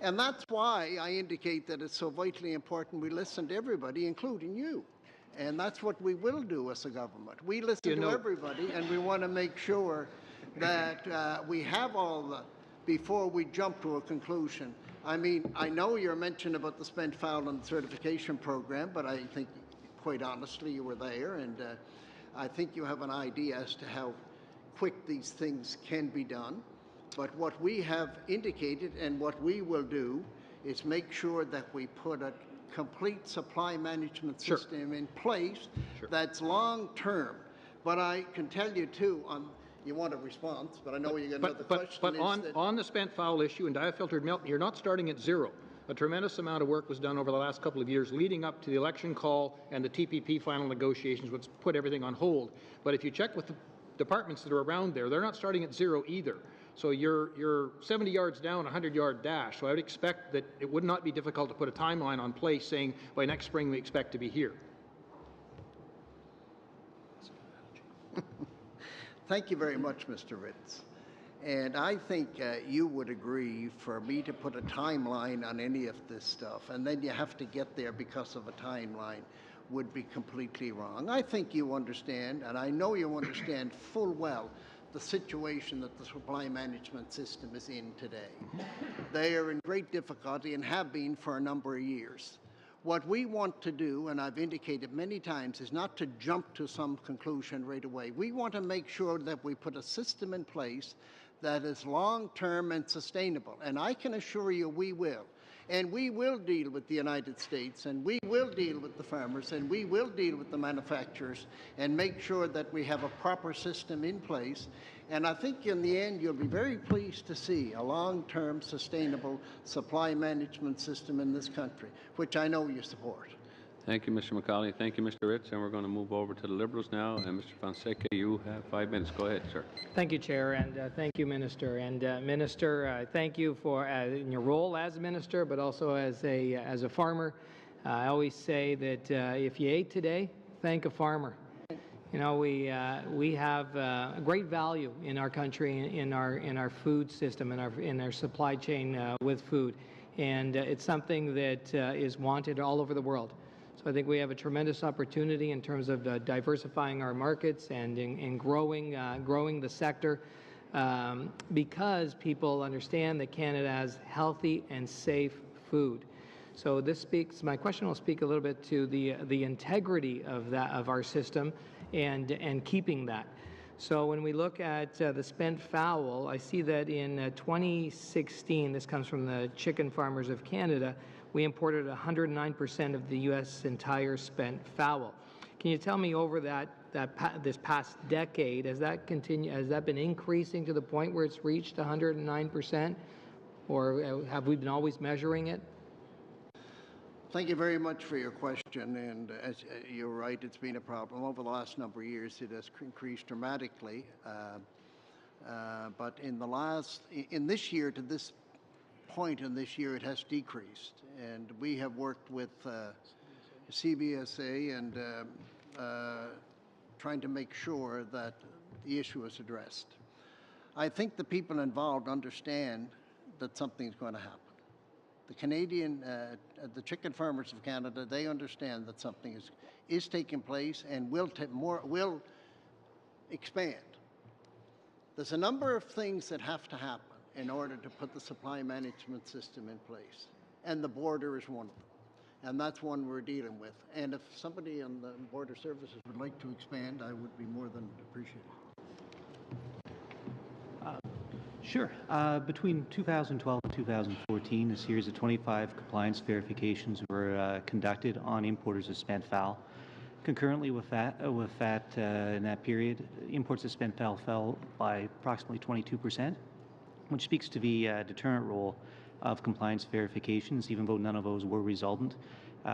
And that's why I indicate that it's so vitally important we listen to everybody, including you. And that's what we will do as a government. We listen to everybody, and we want to make sure that we have all the, before we jump to a conclusion. I mean, I know your mention about the spent fowl and certification program, but I think, quite honestly, you were there, and I think you have an idea as to how quick these things can be done. But what we have indicated and what we will do is make sure that we put a complete supply management system in place that's long-term. But I can tell you, too, you want a response, but I know you got another question. But on the spent fowl issue and diafiltered milk, you're not starting at zero. A tremendous amount of work was done over the last couple of years leading up to the election call and the TPP final negotiations, which put everything on hold. But if you check with the departments that are around there, they're not starting at zero either. So you're 70 yards down, 100-yard dash. So I would expect that it would not be difficult to put a timeline on place saying by next spring we expect to be here. Thank you very much, Mr. Ritz. And I think you would agree for me to put a timeline on any of this stuff, and then you have to get there because of a timeline, would be completely wrong. I think you understand, and I know you understand full well, the situation that the supply management system is in today. They are in great difficulty and have been for a number of years. What we want to do, and I've indicated many times, is not to jump to some conclusion right away. We want to make sure that we put a system in place that is long-term and sustainable. And I can assure you we will. And we will deal with the United States, and we will deal with the farmers, and we will deal with the manufacturers, and make sure that we have a proper system in place. And I think in the end, you'll be very pleased to see a long-term, sustainable supply management system in this country, which I know you support. Thank you, Mr. McCauley. Thank you, Mr. Ritz. And we're going to move over to the Liberals now. And Mr. Fonseca, you have 5 minutes. Go ahead, sir. Thank you, Chair, and thank you, Minister. And Minister, thank you for in your role as a minister, but also as a farmer. I always say that if you ate today, thank a farmer. You know, we have a great value in our country, in our food system, in our supply chain with food, and it's something that is wanted all over the world. So I think we have a tremendous opportunity in terms of diversifying our markets and in growing the sector. because people understand that Canada has healthy and safe food. So this speaks, my question will speak a little bit to the integrity of our system and keeping that. So when we look at the spent fowl, I see that in 2016, this comes from the Chicken Farmers of Canada, we imported 109% of the U.S. entire spent fowl. Can you tell me over this past decade, has that been increasing to the point where it's reached 109%, or have we been always measuring it? Thank you very much for your question, and as you're right, it's been a problem. Over the last number of years, it has increased dramatically, but in this year, to this point in this year, it has decreased, and we have worked with CBSA and trying to make sure that the issue is addressed. I think the people involved understand that something's going to happen. The Chicken Farmers of Canada, they understand that something is taking place and will expand. There's a number of things that have to happen in order to put the supply management system in place, and the border is one of them. And that's one we're dealing with. And if somebody on the Border Services would like to expand, I would be more than appreciative. Sure. Between 2012 and 2014, a series of 25 compliance verifications were conducted on importers of spent fowl. Concurrently with that, in that period, imports of spent fowl fell by approximately 22%, which speaks to the deterrent role of compliance verifications. Even though none of those were resultant,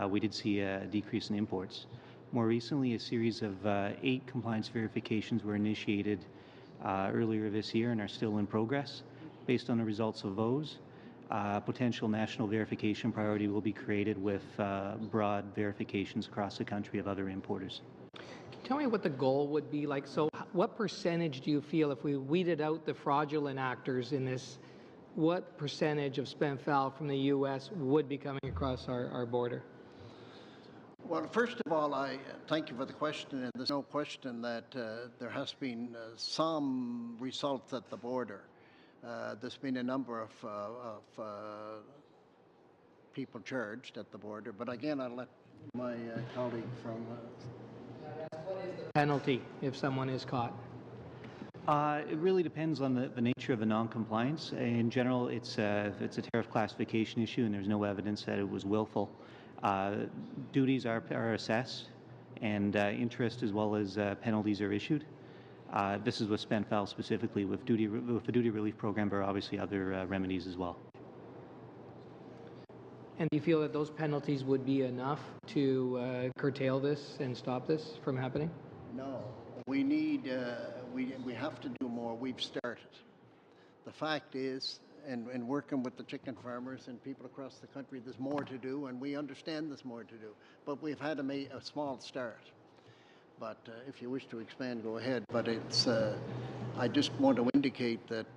we did see a decrease in imports. More recently, a series of 8 compliance verifications were initiated earlier this year and are still in progress. Based on the results of those, potential national verification priority will be created with broad verifications across the country of other importers. Can you tell me what the goal would be like? So what percentage do you feel, if we weeded out the fraudulent actors in this, what percentage of spent fowl from the U.S. would be coming across our border? Well, first of all, I thank you for the question, and there's no question that there has been some results at the border. There's been a number of people charged at the border, but again, I'll let my colleague from... What is the penalty if someone is caught? It really depends on the nature of the non-compliance. In general, it's a tariff classification issue, and there's no evidence that it was willful. Duties are assessed, and interest as well as penalties are issued. This is with spent fowl specifically. With the duty relief program, there are obviously other remedies as well. And do you feel that those penalties would be enough to curtail this and stop this from happening? No. We need, we have to do more. We've started. The fact is, and working with the chicken farmers and people across the country, there's more to do, and we understand there's more to do. But we've had a small start. But if you wish to expand, go ahead. But it's, I just want to indicate that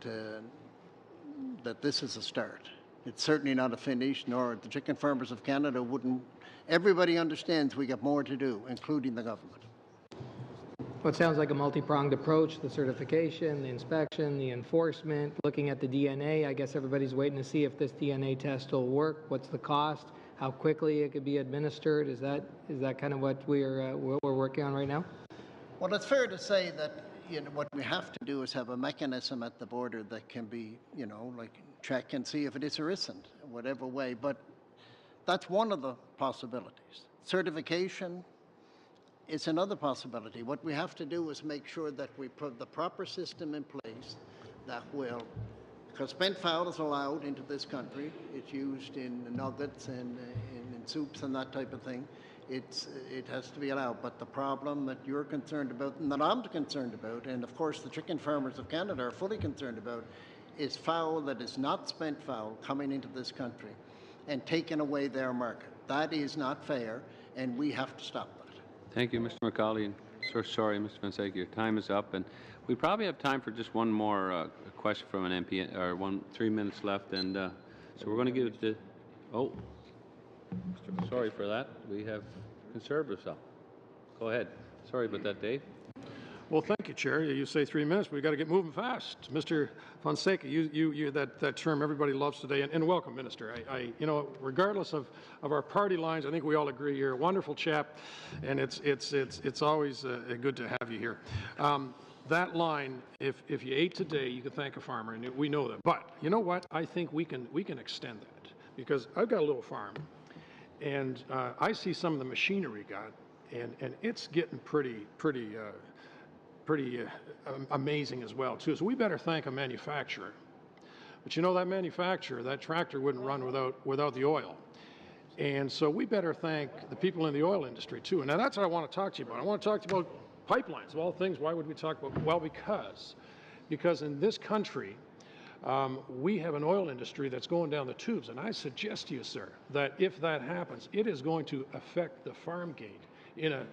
that this is a start. It's certainly not a finish, nor the Chicken Farmers of Canada wouldn't. Everybody understands we got more to do, including the government. Well, it sounds like a multi-pronged approach: the certification, the inspection, the enforcement, looking at the DNA. I guess everybody's waiting to see if this DNA test will work. What's the cost? How quickly it could be administered? Is that kind of what we're working on right now? Well, it's fair to say that what we have to do is have a mechanism at the border that can be, like check and see if it is or isn't, whatever way. But that's one of the possibilities. Certification is another possibility. What we have to do is make sure that we put the proper system in place that will, because spent fowl is allowed into this country. It's used in nuggets and in soups and that type of thing. It has to be allowed. But the problem that you're concerned about, and that I'm concerned about, and of course the Chicken Farmers of Canada are fully concerned about, is fowl that is not spent fowl coming into this country and taking away their market. That is not fair, and we have to stop that. Thank you, Mr. McCauley. And so sorry, Mr. Fonseka, your time is up, and we probably have time for just one more question from an MP, or 3 minutes left, and so we're going to give it to. Oh, sorry for that. We have conserved ourselves. Go ahead. Sorry about that, Dave. Well, thank you, Chair. You say 3 minutes, but we've got to get moving fast. Mr. Fonseca, that term everybody loves today, and welcome, Minister. You know, regardless of our party lines, I think we all agree you're a wonderful chap, and it's always good to have you here. That line, if you ate today, you could thank a farmer, and we know that. But you know what? I think we can extend that, because I've got a little farm, and I see some of the machinery we got, and it's getting pretty amazing as well, too. So we better thank a manufacturer. But you know, that manufacturer, that tractor wouldn't run without the oil. And so we better thank the people in the oil industry, too. And now that's what I want to talk to you about. I want to talk to you about pipelines. Of all things, why would we talk about? Well, because in this country, we have an oil industry that's going down the tubes. And I suggest to you, sir, that if that happens, it is going to affect the farm gate in an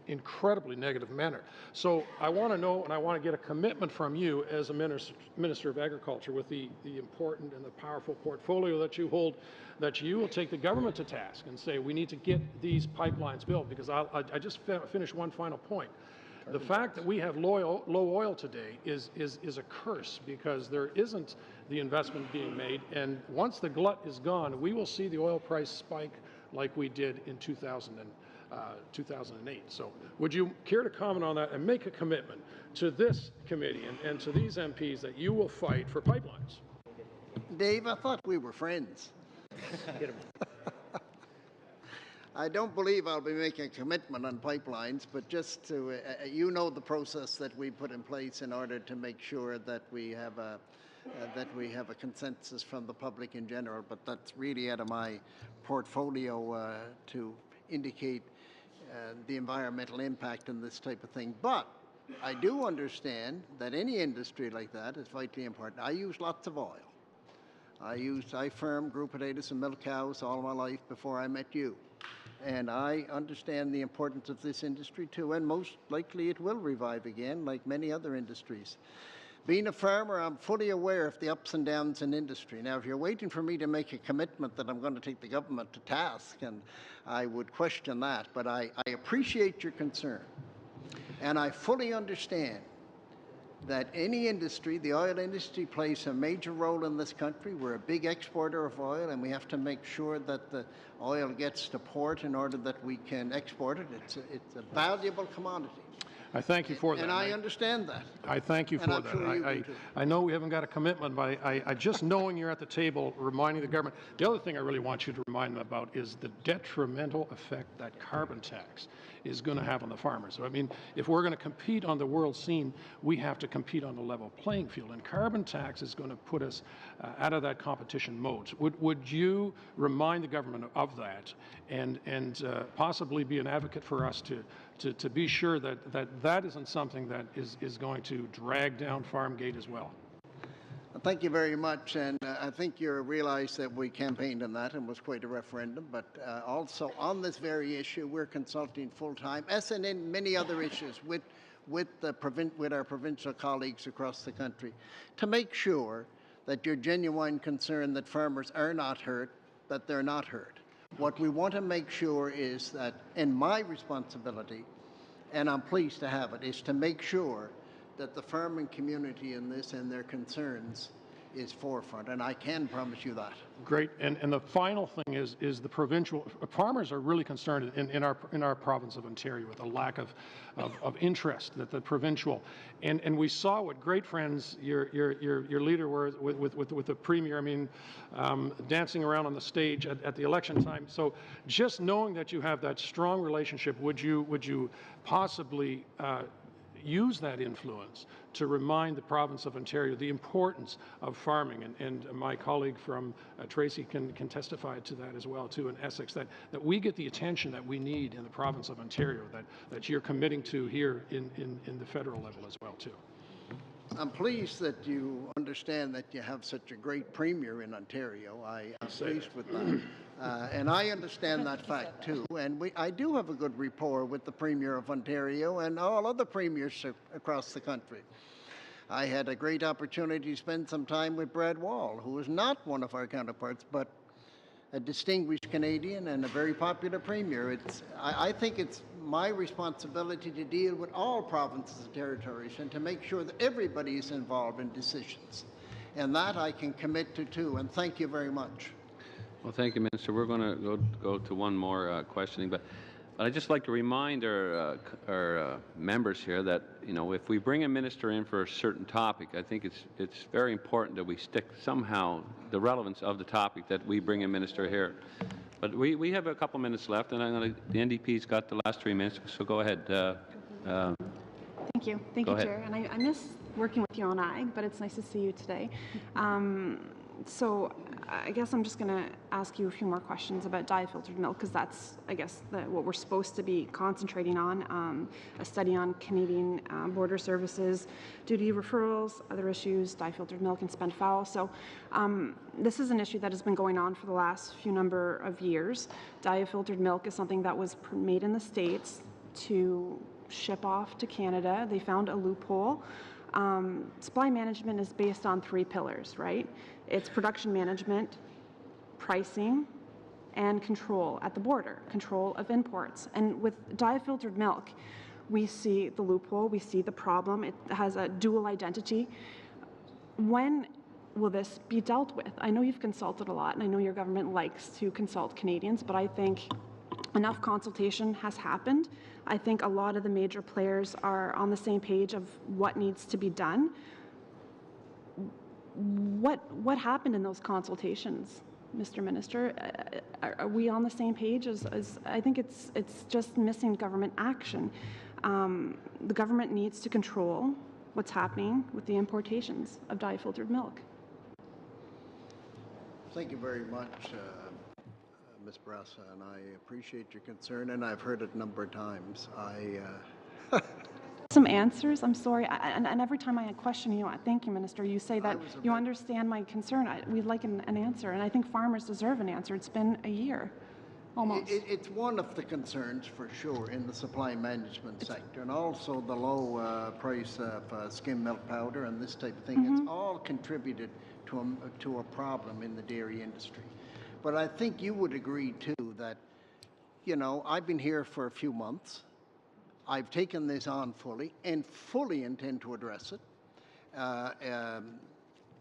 incredibly negative manner. So I want to know, and I want to get a commitment from you as a Minister of Agriculture, with the important and the powerful portfolio that you hold, that you will take the government to task and say, we need to get these pipelines built. Because I just finished one final point. The fact that we have low oil today is a curse, because there isn't the investment being made. And once the glut is gone, we will see the oil price spike like we did in 2008. So would you care to comment on that and make a commitment to this committee and to these MPs that you will fight for pipelines? Dave, I thought we were friends. I don't believe I'll be making a commitment on pipelines, but just to, you know, the process that we put in place in order to make sure that we have a consensus from the public in general. But that's really out of my portfolio to indicate the environmental impact in this type of thing. But I do understand that any industry like that is vitally important. I use lots of oil. I farmed, grew potatoes and milk cows all my life before I met you. And I understand the importance of this industry too, and most likely it will revive again, like many other industries. Being a farmer, I'm fully aware of the ups and downs in industry. Now, if you're waiting for me to make a commitment that I'm going to take the government to task, and I would question that, but I appreciate your concern. And I fully understand that any industry, the oil industry, plays a major role in this country. We're a big exporter of oil, and we have to make sure that the oil gets to port in order that we can export it. It's a valuable commodity. I thank you for that. And I understand that. I thank you for that. Sure I know we haven't got a commitment, but I just knowing you're at the table reminding the government. The other thing I really want you to remind them about is the detrimental effect that carbon tax is going to have on the farmers. So, I mean, if we're going to compete on the world scene, we have to compete on the level playing field. And carbon tax is going to put us out of that competition mode. Would you remind the government of that and possibly be an advocate for us to be sure that isn't something that is going to drag down Farmgate as well? Thank you very much, and I think you realize that we campaigned on that and was quite a referendum, but also on this very issue, we're consulting full-time, as and in many other issues, with our provincial colleagues across the country, to make sure that your genuine concern that farmers are not hurt, that they're not hurt. What we want to make sure is that, and my responsibility, and I'm pleased to have it, is to make sure that the farming community in this and their concerns is forefront, and I can promise you that. Great. And the final thing is the provincial farmers are really concerned in our province of Ontario with a lack of interest that the provincial, and we saw what great friends your leader were with the premier. I mean, dancing around on the stage at the election time. So just knowing that you have that strong relationship, would you possibly use that influence to remind the province of Ontario the importance of farming, and my colleague from Tracy can testify to that as well too in Essex, that we get the attention that we need in the province of Ontario, that you're committing to here in the federal level as well too. I'm pleased that you understand that you have such a great premier in Ontario. I'm pleased with that. And I understand that fact too. And I do have a good rapport with the Premier of Ontario and all other premiers across the country. I had a great opportunity to spend some time with Brad Wall, who is not one of our counterparts, but a distinguished Canadian and a very popular premier. I think it's my responsibility to deal with all provinces and territories and to make sure that everybody is involved in decisions. And that I can commit to too. And thank you very much. Well, thank you, Minister. We're going to go to one more questioning, but I'd just like to remind our members here that, you know, if we bring a minister in for a certain topic, I think it's very important that we stick somehow the relevance of the topic that we bring a minister here. But we have a couple minutes left, and the NDP's got the last 3 minutes, so go ahead. Thank you. Thank you, Chair. And I miss working with you on AG, but it's nice to see you today. So I guess I'm just going to ask you a few more questions about dye-filtered milk, because that's, I guess, what we're supposed to be concentrating on, a study on Canadian border services, duty referrals, other issues, dye-filtered milk and spent fowl. So this is an issue that has been going on for the last few number of years. Dye-filtered milk is something that was made in the States to ship off to Canada. They found a loophole. Supply management is based on 3 pillars, right? It's production management, pricing, and control at the border, control of imports. And with dye-filtered milk, we see the loophole, we see the problem. It has a dual identity. When will this be dealt with? I know you've consulted a lot, and I know your government likes to consult Canadians, but I think enough consultation has happened. I think a lot of the major players are on the same page of what needs to be done. What happened in those consultations, Mr. Minister? Are we on the same page? I think it's just missing government action. The government needs to control what's happening with the importations of dye-filtered milk. Thank you very much, Ms. Brassa, and I appreciate your concern, and I've heard it a number of times. Some answers, I'm sorry, and every time I question you, thank you, Minister, you say that you understand my concern. We'd like an answer, and I think farmers deserve an answer. It's been a year, almost. It's one of the concerns, for sure, in the supply management sector, and also the low price of skim milk powder and this type of thing. It's all contributed to a problem in the dairy industry. But I think you would agree, too, that, you know, I've been here for a few months. I've taken this on fully and fully intend to address it.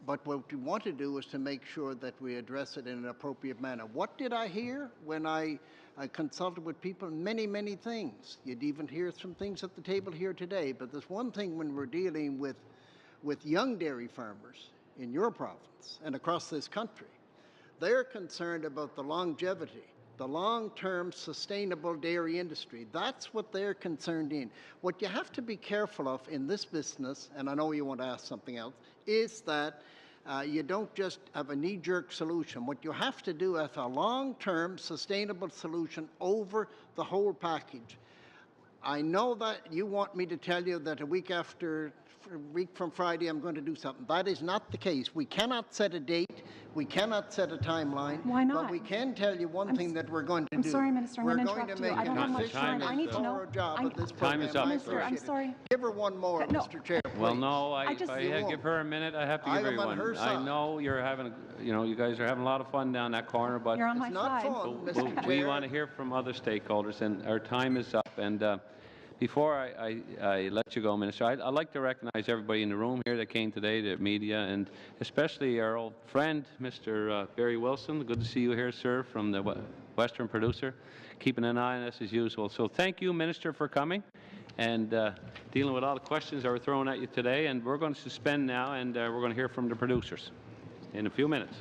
But what we want to do is to make sure that we address it in an appropriate manner. What did I hear when I consulted with people? Many, many things. You'd even hear some things at the table here today. But there's one thing when we're dealing with young dairy farmers in your province and across this country. They're concerned about the longevity, the long-term sustainable dairy industry. That's what they're concerned in. What you have to be careful of in this business, and I know you want to ask something else, is that you don't just have a knee-jerk solution. What you have to do is a long-term sustainable solution over the whole package. I know that you want me to tell you that a week from Friday I'm going to do something. That is not the case. We cannot set a date. We cannot set a timeline. Why not? But we can tell you one thing that we're going to do. I'm sorry, Minister. I'm going to interrupt you. I don't have much time. I need to know. Time is up. Minister, I'm sorry. Give her one more, No. Mr. Chair. Well, no, please. if I give her a minute, I have to I give am on everyone. her I side. know you're having, you guys are having a lot of fun down that corner, but You're on my It's not side. fun, Mr. Chair. we want to hear from other stakeholders, and our time is up. And before I let you go, Minister, I'd like to recognize everybody in the room here that came today, the media, and especially our old friend, Mr. Barry Wilson. Good to see you here, sir, from the Western Producer, keeping an eye on us as usual. So thank you, Minister, for coming and dealing with all the questions that were thrown at you today. And we're going to suspend now, and we're going to hear from the producers in a few minutes.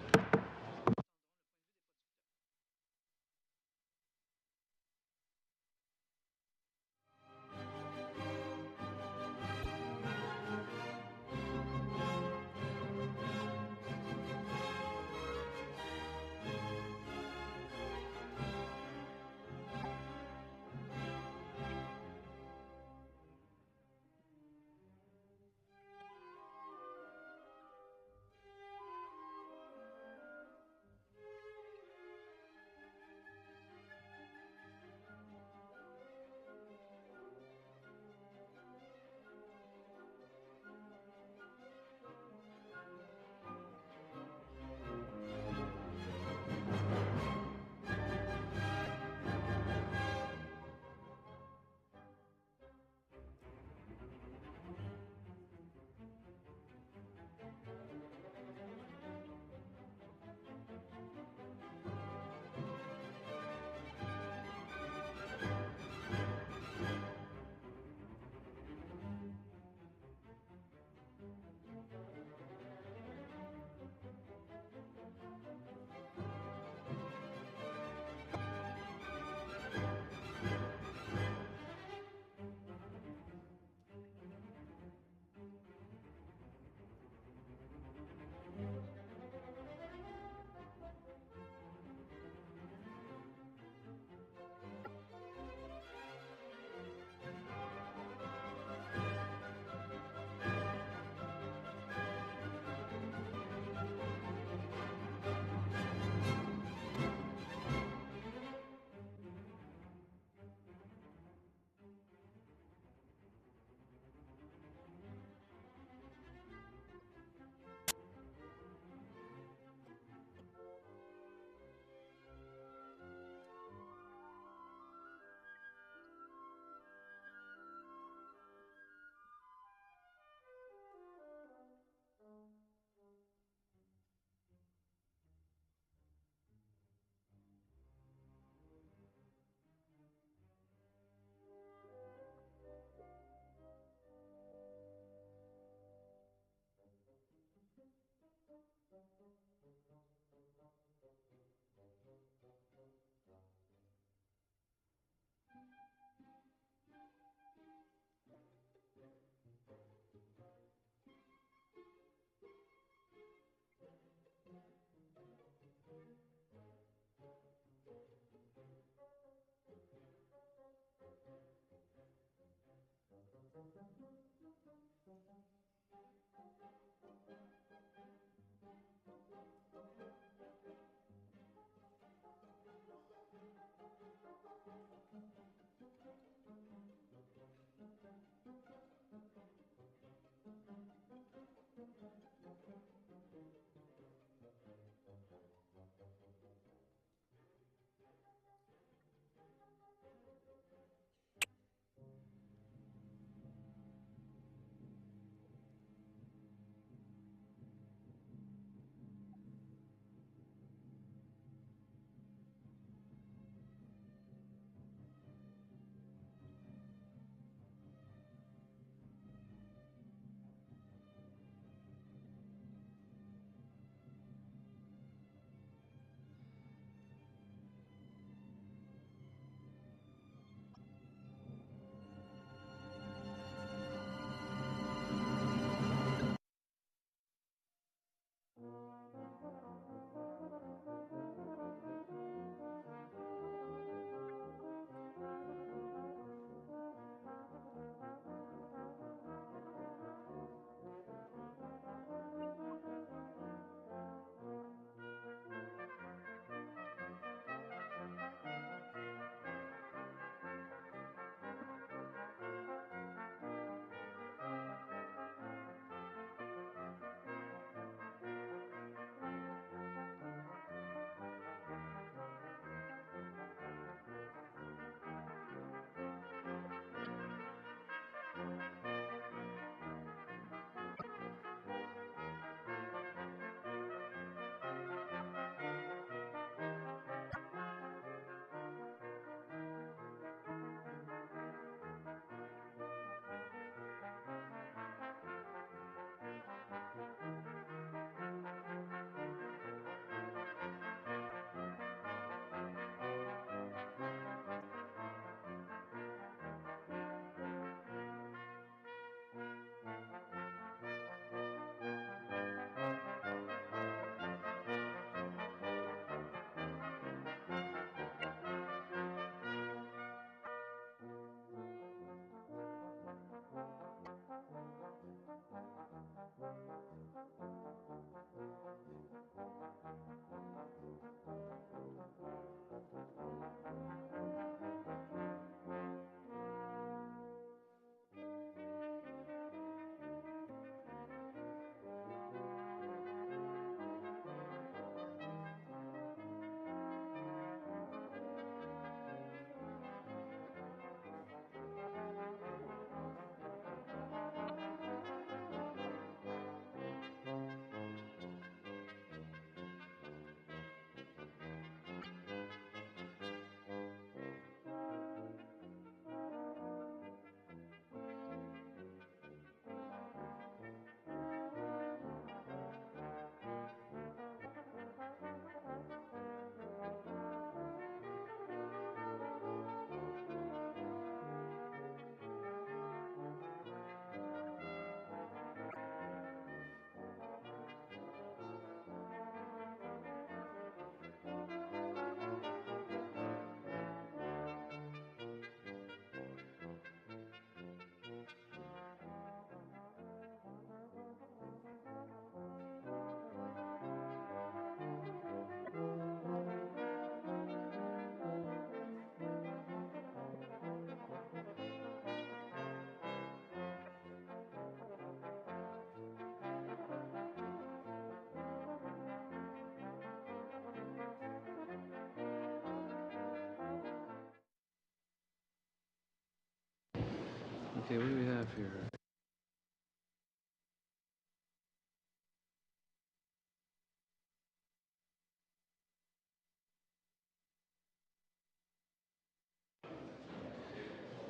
Okay, what do we have here?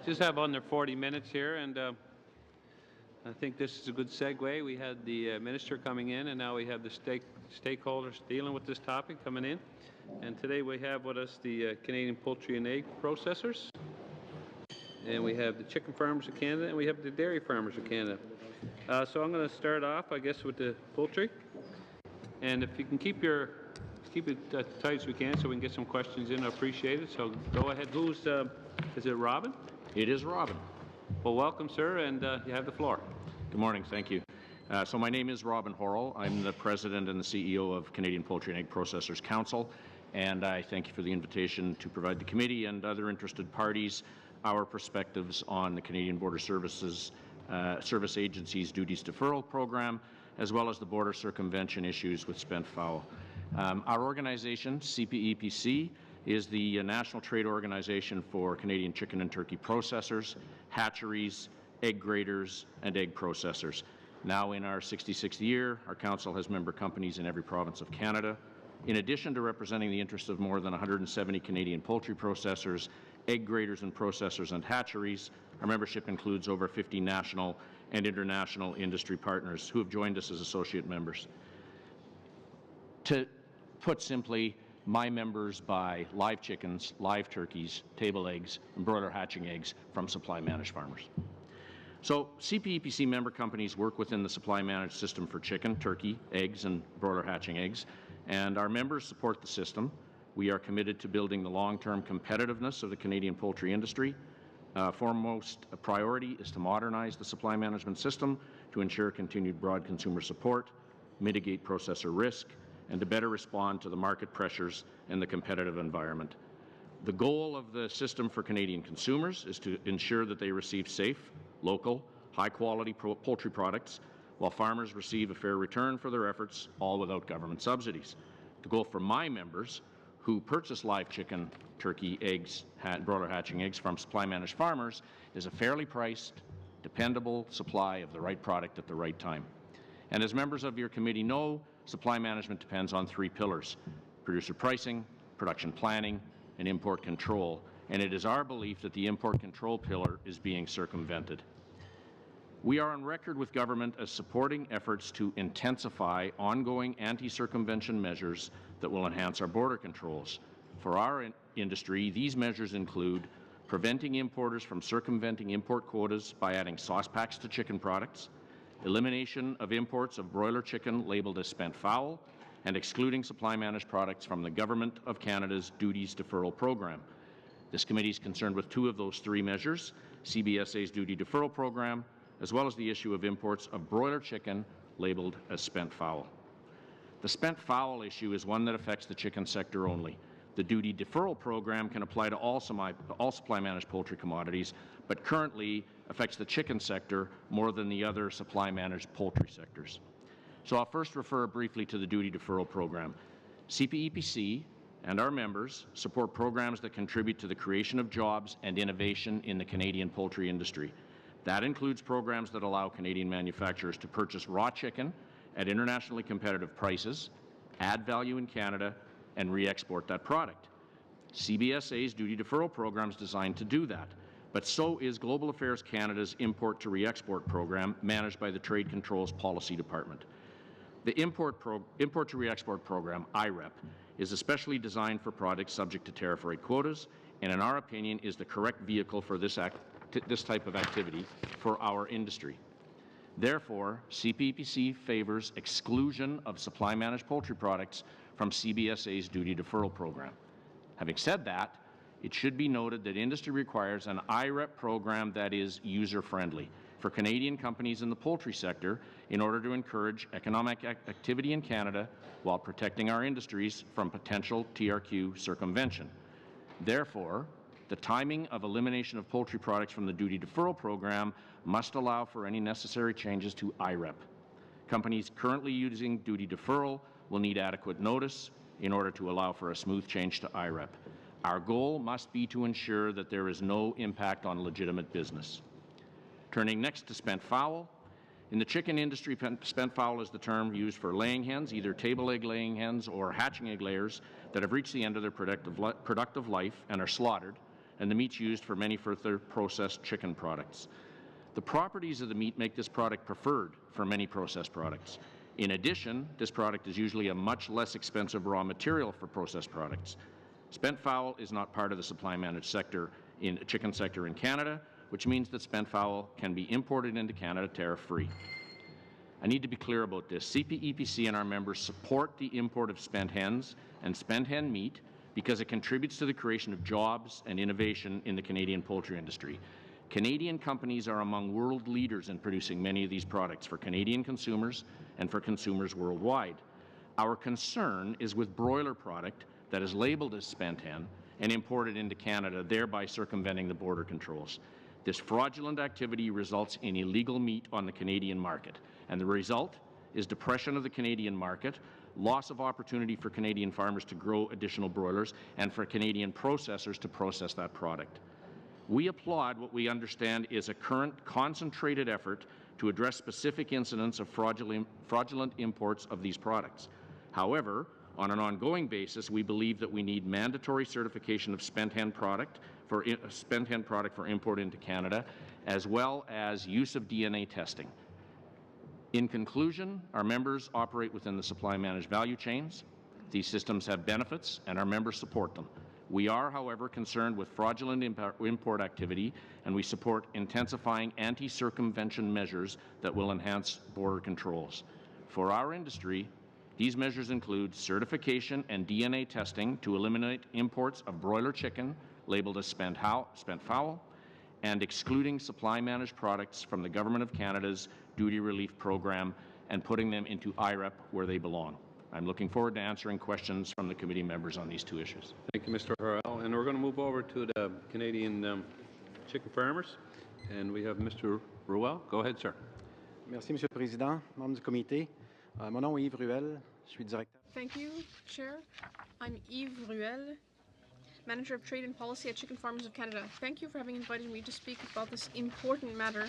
Just have under 40 minutes here, and I think this is a good segue. We had the minister coming in, and now we have the stakeholders dealing with this topic coming in. And today we have with us the Canadian Poultry and Egg Processors, and we have the Chicken Farmers of Canada, and we have the Dairy Farmers of Canada. So I'm going to start off, I guess, with the poultry. And if you can keep it as tight as we can so we can get some questions in, I appreciate it. So go ahead. Who's, is it Robin? It is Robin. Well, welcome, sir, and you have the floor. Good morning. Thank you. So my name is Robin Horrell. I'm the President and the CEO of Canadian Poultry and Egg Processors Council, and I thank you for the invitation to provide the committee and other interested parties our perspectives on the Canadian Border Service Agency's duties deferral program, as well as the border circumvention issues with spent fowl. Our organization, CPEPC, is the national trade organization for Canadian chicken and turkey processors, hatcheries, egg graders, and egg processors. Now in our 66th year, our council has member companies in every province of Canada. In addition to representing the interests of more than 170 Canadian poultry processors, egg graders and processors, and hatcheries, our membership includes over 50 national and international industry partners who have joined us as associate members. To put simply, my members buy live chickens, live turkeys, table eggs, and broiler hatching eggs from supply managed farmers. So CPEPC member companies work within the supply managed system for chicken, turkey, eggs, and broiler hatching eggs, and our members support the system. We are committed to building the long-term competitiveness of the Canadian poultry industry. Foremost priority is to modernize the supply management system to ensure continued broad consumer support, mitigate processor risk, and to better respond to the market pressures and the competitive environment. The goal of the system for Canadian consumers is to ensure that they receive safe, local, high-quality poultry products, while farmers receive a fair return for their efforts, all without government subsidies. The goal for my members, who purchase live chicken, turkey, eggs, broiler hatching eggs from supply-managed farmers, is a fairly priced, dependable supply of the right product at the right time. And as members of your committee know, supply management depends on three pillars: producer pricing, production planning, and import control. And it is our belief that the import control pillar is being circumvented. We are on record with government as supporting efforts to intensify ongoing anti-circumvention measures that will enhance our border controls. For our industry, these measures include preventing importers from circumventing import quotas by adding sauce packs to chicken products, elimination of imports of broiler chicken labeled as spent fowl, and excluding supply-managed products from the Government of Canada's duties deferral program. This committee is concerned with two of those three measures: CBSA's duty deferral program, as well as the issue of imports of broiler chicken labeled as spent fowl. The spent fowl issue is one that affects the chicken sector only. The duty deferral program can apply to all supply-managed poultry commodities, but currently affects the chicken sector more than the other supply-managed poultry sectors. So I'll first refer briefly to the duty deferral program. CPEPC and our members support programs that contribute to the creation of jobs and innovation in the Canadian poultry industry. That includes programs that allow Canadian manufacturers to purchase raw chicken at internationally competitive prices, add value in Canada, and re-export that product. CBSA's duty deferral program is designed to do that, but so is Global Affairs Canada's import to re-export program, managed by the Trade Controls Policy Department. The import to re-export program, IREP, is especially designed for products subject to tariff rate quotas, and in our opinion is the correct vehicle for this type of activity for our industry. Therefore, CPEPC favors exclusion of supply-managed poultry products from CBSA's duty deferral program. Having said that, it should be noted that industry requires an IREP program that is user-friendly for Canadian companies in the poultry sector in order to encourage economic activity in Canada while protecting our industries from potential TRQ circumvention. Therefore, the timing of elimination of poultry products from the duty deferral program must allow for any necessary changes to IREP. Companies currently using duty deferral will need adequate notice in order to allow for a smooth change to IREP. Our goal must be to ensure that there is no impact on legitimate business. Turning next to spent fowl. In the chicken industry, spent fowl is the term used for laying hens, either table egg laying hens or hatching egg layers that have reached the end of their productive life and are slaughtered, and the meat's used for many further processed chicken products. The properties of the meat make this product preferred for many processed products. In addition, this product is usually a much less expensive raw material for processed products. Spent fowl is not part of the supply-managed sector in the chicken sector in Canada, which means that spent fowl can be imported into Canada tariff-free. I need to be clear about this. CPEPC and our members support the import of spent hens and spent hen meat because it contributes to the creation of jobs and innovation in the Canadian poultry industry. Canadian companies are among world leaders in producing many of these products for Canadian consumers and for consumers worldwide. Our concern is with broiler product that is labeled as spent hen and imported into Canada, thereby circumventing the border controls. This fraudulent activity results in illegal meat on the Canadian market, and the result is depression of the Canadian market, loss of opportunity for Canadian farmers to grow additional broilers, and for Canadian processors to process that product. We applaud what we understand is a current concentrated effort to address specific incidents of fraudulent imports of these products. However, on an ongoing basis, we believe that we need mandatory certification of spent hen product for import into Canada, as well as use of DNA testing. In conclusion, our members operate within the supply-managed value chains. These systems have benefits, and our members support them. We are, however, concerned with fraudulent import activity, and we support intensifying anti-circumvention measures that will enhance border controls. For our industry, these measures include certification and DNA testing to eliminate imports of broiler chicken labeled as spent fowl, and excluding supply-managed products from the Government of Canada's duty relief program and putting them into IREP where they belong. I'm looking forward to answering questions from the committee members on these two issues. Thank you, Mr. Harrell. And we're going to move over to the Canadian chicken farmers. And we have Mr. Ruel. Go ahead, sir. Merci, Monsieur le Président, membres du comité. Mon nom est Yves Ruel. Je suis directeur. Thank you, Chair. I'm Yves Ruel, Manager of Trade and Policy at Chicken Farmers of Canada. Thank you for having invited me to speak about this important matter,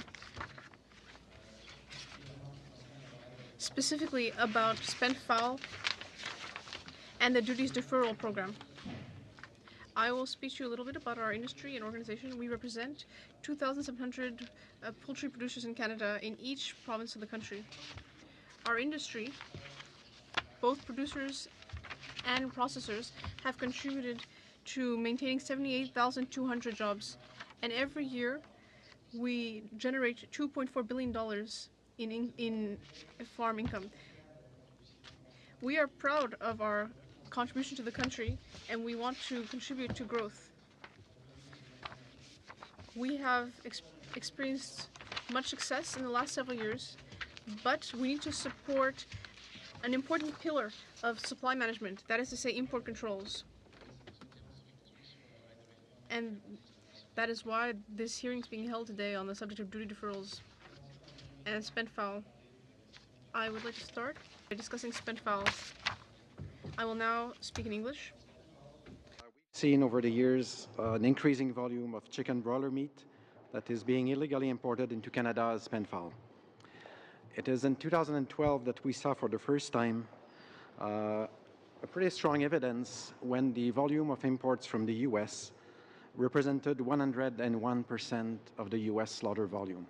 specifically about spent fowl and the duties deferral program. I will speak to you a little bit about our industry and organization. We represent 2,700 poultry producers in Canada in each province of the country. Our industry, both producers and processors, have contributed to maintaining 78,200 jobs, and every year we generate $2.4 billion in farm income. We are proud of our contribution to the country, and we want to contribute to growth. We have experienced much success in the last several years, but we need to support an important pillar of supply management, that is to say import controls. And that is why this hearing is being held today on the subject of duty deferrals and spent fowl. I would like to start by discussing spent fowls. I will now speak in English. We've seen over the years an increasing volume of chicken broiler meat that is being illegally imported into Canada as spent fowl. It is in 2012 that we saw for the first time a pretty strong evidence when the volume of imports from the U.S. represented 101% of the U.S. slaughter volume.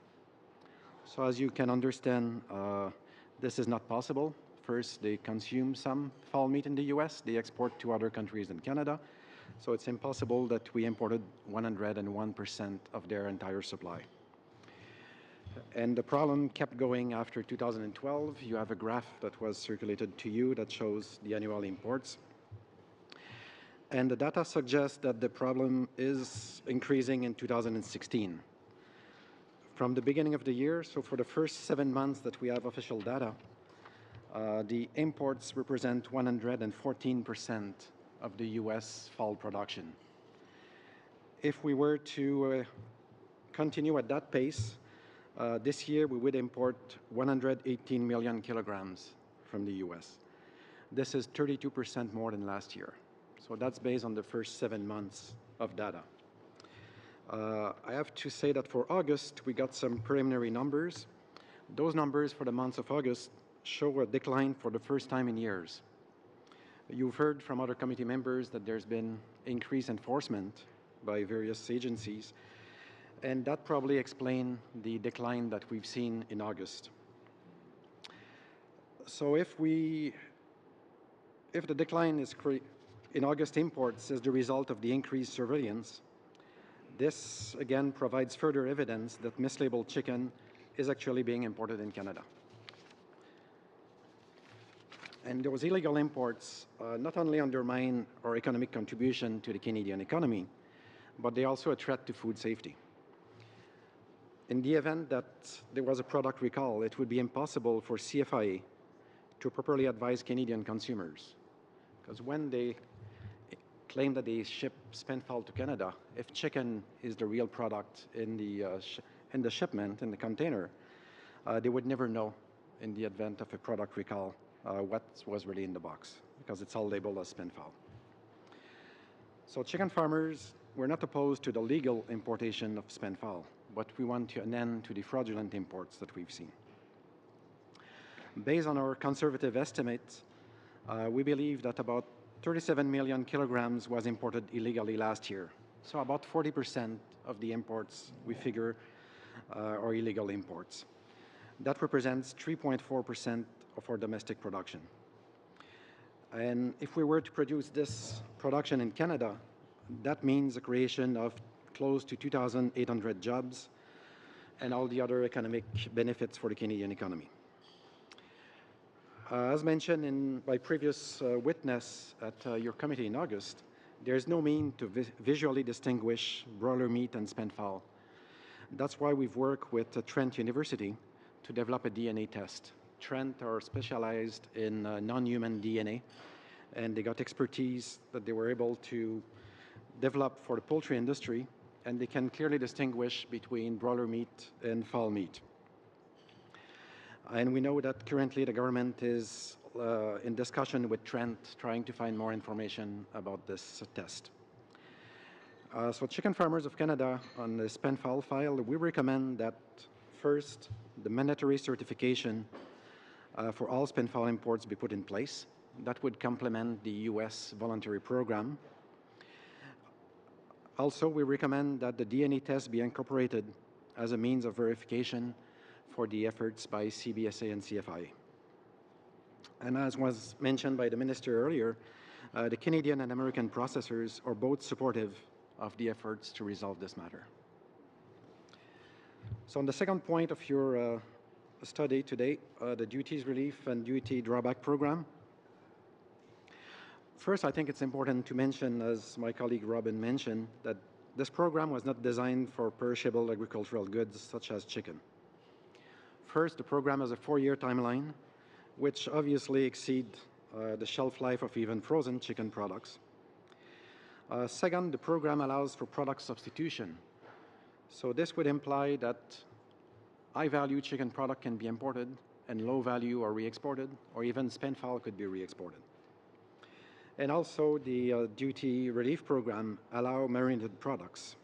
So as you can understand, this is not possible. First, they consume some fowl meat in the U.S., they export to other countries in Canada, so it's impossible that we imported 101% of their entire supply. And the problem kept going after 2012. You have a graph that was circulated to you that shows the annual imports. And the data suggests that the problem is increasing in 2016. From the beginning of the year, so for the first 7 months that we have official data, the imports represent 114% of the U.S. fowl production. If we were to continue at that pace, this year we would import 118 million kilograms from the U.S. This is 32% more than last year. So that's based on the first 7 months of data. I have to say that for August, we got some preliminary numbers. Those numbers for the month of August show a decline for the first time in years. You've heard from other committee members that there's been increased enforcement by various agencies, and that probably explains the decline that we've seen in August. So if the decline is in August imports is the result of the increased surveillance, this again provides further evidence that mislabeled chicken is actually being imported in Canada. And those illegal imports not only undermine our economic contribution to the Canadian economy, but they also a threat to food safety. In the event that there was a product recall, it would be impossible for CFIA to properly advise Canadian consumers. Because when they claim that they ship spent fowl to Canada, if chicken is the real product in the shipment, in the container, they would never know in the event of a product recall what was really in the box, because it's all labeled as spent fowl. So chicken farmers, we're not opposed to the legal importation of spent fowl, but we want an end to the fraudulent imports that we've seen. Based on our conservative estimates, we believe that about 37 million kilograms was imported illegally last year. So about 40% of the imports we figure are illegal imports. That represents 3.4% of our domestic production. And if we were to produce this production in Canada, that means the creation of close to 2,800 jobs and all the other economic benefits for the Canadian economy. As mentioned by previous witness at your committee in August, there is no means to visually distinguish broiler meat and spent fowl. That's why we've worked with Trent University to develop a DNA test. Trent are specialized in non-human DNA, and they got expertise that they were able to develop for the poultry industry, and they can clearly distinguish between broiler meat and fowl meat. And we know that currently the government is in discussion with Trent, trying to find more information about this test. So Chicken Farmers of Canada, on the spent fowl file, we recommend that first, the mandatory certification for all spent fowl imports be put in place. That would complement the U.S. voluntary program. Also, we recommend that the DNA test be incorporated as a means of verification for the efforts by CBSA and CFIA. And as was mentioned by the Minister earlier, the Canadian and American processors are both supportive of the efforts to resolve this matter. So on the second point of your study today, the duties relief and duty drawback program. First, I think it's important to mention, as my colleague Robin mentioned, that this program was not designed for perishable agricultural goods such as chicken. First, the program has a 4-year timeline, which obviously exceeds the shelf life of even frozen chicken products. Second, the program allows for product substitution. So this would imply that high-value chicken product can be imported and low-value or re-exported, or even spent fowl could be re-exported. And also, the duty relief program allow marinated products.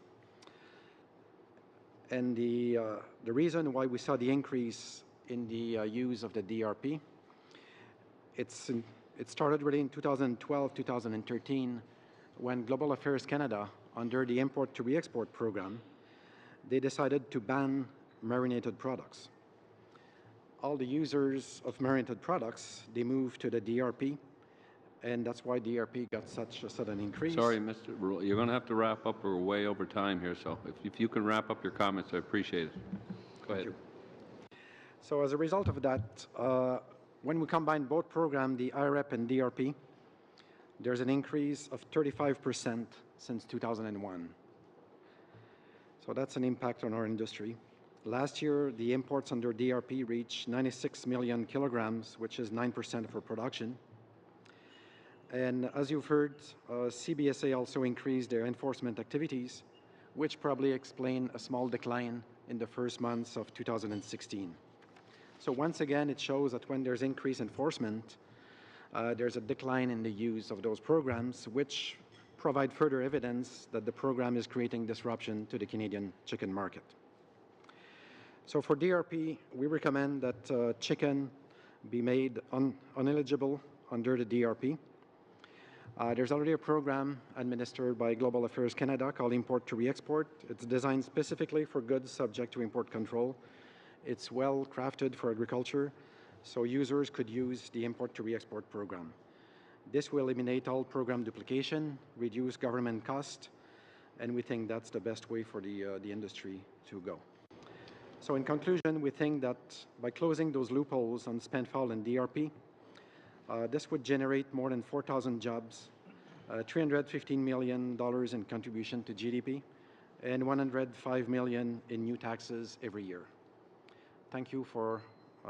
And the reason why we saw the increase in the use of the DRP, it started really in 2012, 2013, when Global Affairs Canada, under the import to re-export program, they decided to ban marinated products. All the users of marinated products, they moved to the DRP, and that's why DRP got such a sudden increase. Sorry, Mr. Rule, you're going to have to wrap up. We're way over time here, so if you can wrap up your comments, I appreciate it. Go ahead. So as a result of that, when we combine both programs, the IREP and DRP, there's an increase of 35% since 2001. So that's an impact on our industry. Last year, the imports under DRP reached 96 million kilograms, which is 9% of our production. And as you've heard, CBSA also increased their enforcement activities, which probably explain a small decline in the first months of 2016. So once again, it shows that when there's increased enforcement, there's a decline in the use of those programs, which provide further evidence that the program is creating disruption to the Canadian chicken market. So for DRP, we recommend that chicken be made ineligible under the DRP. There's already a program administered by Global Affairs Canada called Import to Re-export. It's designed specifically for goods subject to import control. It's well crafted for agriculture, so users could use the Import to Re-export program. This will eliminate all program duplication, reduce government cost, and we think that's the best way for the industry to go. So in conclusion, we think that by closing those loopholes on spent fowl and DRP, this would generate more than 4,000 jobs, $315 million in contribution to GDP, and $105 million in new taxes every year. Thank you for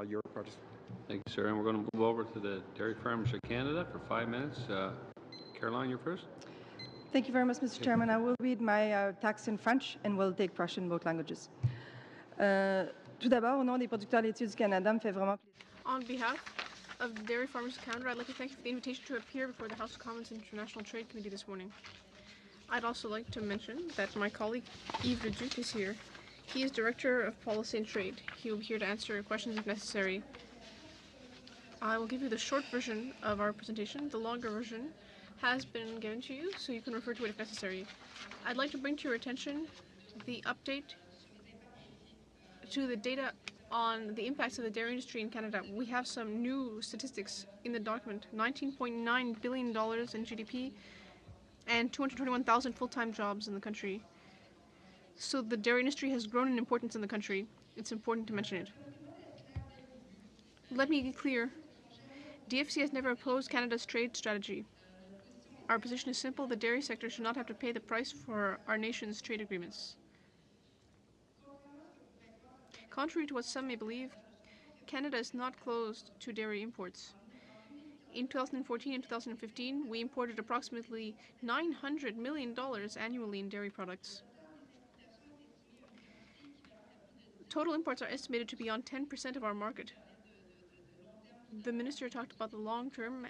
your participation. Thank you, sir. And we're going to move over to the Dairy Farmers of Canada for 5 minutes. Caroline, you're first. Thank you very much, Mr. Chairman. I will read my text in French and will take Russian both languages. Tout d'abord, au nom des producteurs laitiers du Canada, me fait vraiment plaisir. On behalf of the Dairy Farmers of Canada, I'd like to thank you for the invitation to appear before the House of Commons International Trade Committee this morning. I'd also like to mention that my colleague Yves Leduc is here. He is Director of Policy and Trade. He will be here to answer questions if necessary. I will give you the short version of our presentation. The longer version has been given to you, so you can refer to it if necessary. I'd like to bring to your attention the update to the data on the impacts of the dairy industry in Canada. We have some new statistics in the document. $19.9 billion in GDP and 221,000 full-time jobs in the country. So the dairy industry has grown in importance in the country. It's important to mention it. Let me be clear. DFC has never opposed Canada's trade strategy. Our position is simple. The dairy sector should not have to pay the price for our nation's trade agreements. Contrary to what some may believe, Canada is not closed to dairy imports. In 2014 and 2015, we imported approximately $900 million annually in dairy products. Total imports are estimated to be on 10% of our market. The minister talked about the long-term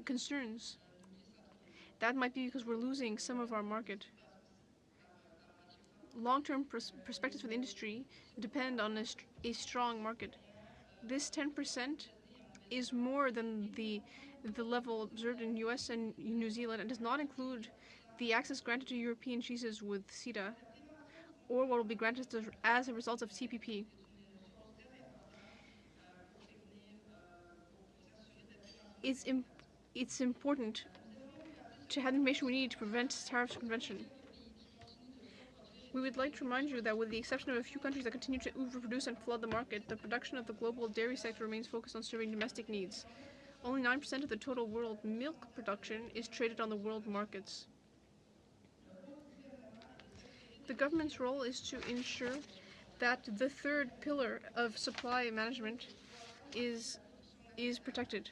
concerns. That might be because we're losing some of our market. Long-term perspectives for the industry depend on a strong market. This 10% is more than the level observed in US and New Zealand and does not include the access granted to European cheeses with CETA or what will be granted as a result of TPP. It's important to have the information we need to prevent tariff circumvention. We would like to remind you that with the exception of a few countries that continue to overproduce and flood the market, the production of the global dairy sector remains focused on serving domestic needs. Only 9% of the total world milk production is traded on the world markets. The government's role is to ensure that the third pillar of supply management is protected.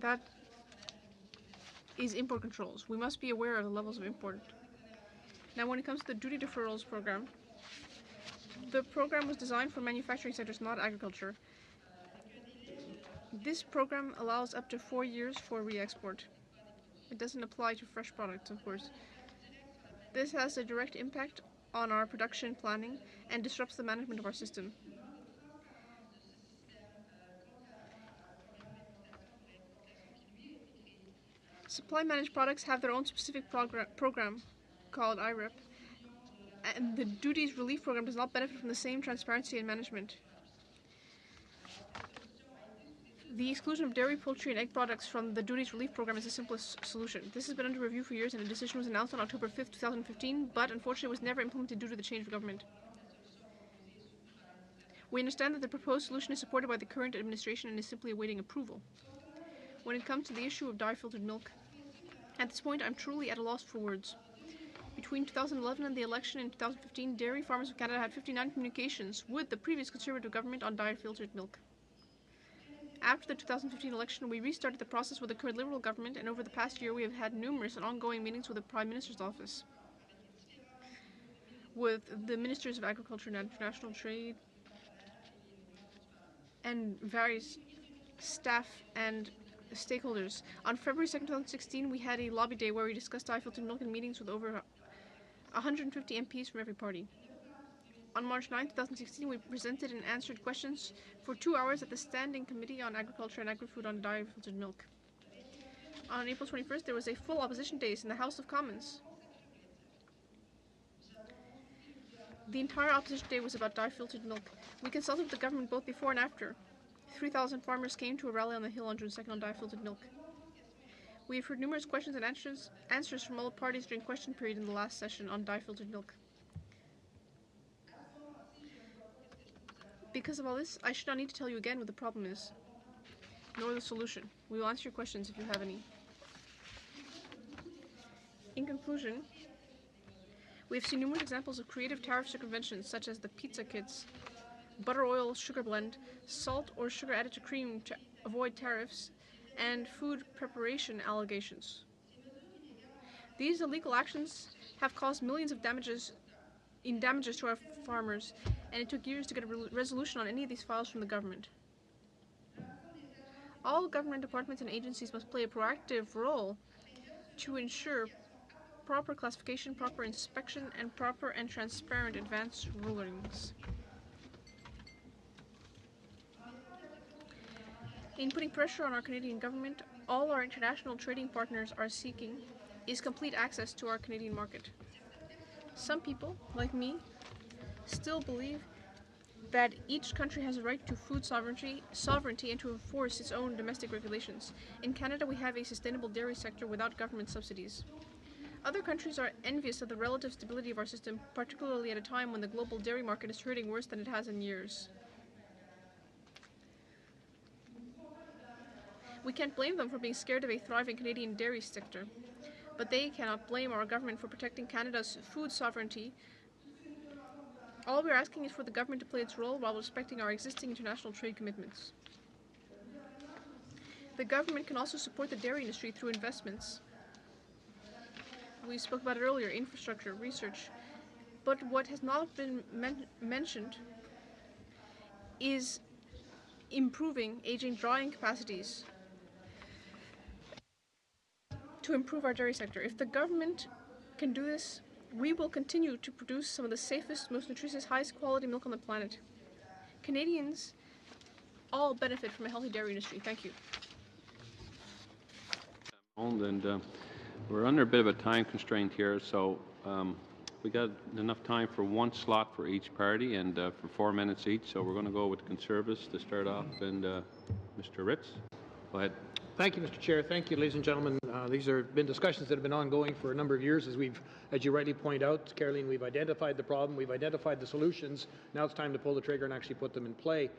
That is import controls. We must be aware of the levels of import. Now, when it comes to the duty deferrals program, the program was designed for manufacturing sectors, not agriculture. This program allows up to 4 years for re-export. It doesn't apply to fresh products, of course. This has a direct impact on our production planning and disrupts the management of our system. Supply managed products have their own specific program called IREP, and the duties relief program does not benefit from the same transparency and management. The exclusion of dairy, poultry, and egg products from the duties relief program is the simplest solution. This has been under review for years, and a decision was announced on October 5, 2015, but unfortunately was never implemented due to the change of government. We understand that the proposed solution is supported by the current administration and is simply awaiting approval. When it comes to the issue of dye-filtered milk, at this point I'm truly at a loss for words. Between 2011 and the election in 2015, Dairy Farmers of Canada had 59 communications with the previous Conservative government on dye-filtered milk. After the 2015 election, we restarted the process with the current Liberal government, and over the past year we have had numerous and ongoing meetings with the Prime Minister's office, with the Ministers of Agriculture and International Trade, and various staff and stakeholders. On February 2, 2016, we had a lobby day where we discussed dye-filtered milk in meetings with over 150 MPs from every party. On March 9, 2016, we presented and answered questions for 2 hours at the Standing Committee on Agriculture and Agri-Food on dye-filtered milk. On April 21st, there was a full opposition days in the House of Commons. The entire opposition day was about dye-filtered milk. We consulted with the government both before and after. 3,000 farmers came to a rally on the Hill on June 2nd on dye-filtered milk. We have heard numerous questions and answers from all parties during question period in the last session on dye-filtered milk. Because of all this, I should not need to tell you again what the problem is, nor the solution. We will answer your questions if you have any. In conclusion, We have seen numerous examples of creative tariff circumventions, such as the pizza kits, butter oil sugar blend, salt or sugar added to cream to avoid tariffs, and food preparation allegations. These illegal actions have caused millions of damages to our farmers, and it took years to get a resolution on any of these files from the government. All government departments and agencies must play a proactive role to ensure proper classification, proper inspection, and proper and transparent advance rulings. In putting pressure on our Canadian government, all our international trading partners are seeking is complete access to our Canadian market. Some people, like me, still believe that each country has a right to food sovereignty and to enforce its own domestic regulations. In Canada, we have a sustainable dairy sector without government subsidies. Other countries are envious of the relative stability of our system, particularly at a time when the global dairy market is hurting worse than it has in years. We can't blame them for being scared of a thriving Canadian dairy sector, but they cannot blame our government for protecting Canada's food sovereignty. All we are asking is for the government to play its role while respecting our existing international trade commitments. The government can also support the dairy industry through investments. We spoke about it earlier, infrastructure, research. But what has not been mentioned is improving aging drying capacities to improve our dairy sector. If the government can do this, we will continue to produce some of the safest, most nutritious, highest quality milk on the planet. Canadians all benefit from a healthy dairy industry. Thank you. And we're under a bit of a time constraint here, so we got enough time for one slot for each party and for 4 minutes each. So we're going to go with Conservatives to start off. And Mr. Ritz, go ahead. Thank you, Mr. Chair. Thank you, ladies and gentlemen. These have been discussions that have been ongoing for a number of years. As you rightly point out, Caroline, we've identified the problem, we've identified the solutions. Now it's time to pull the trigger and actually put them in play.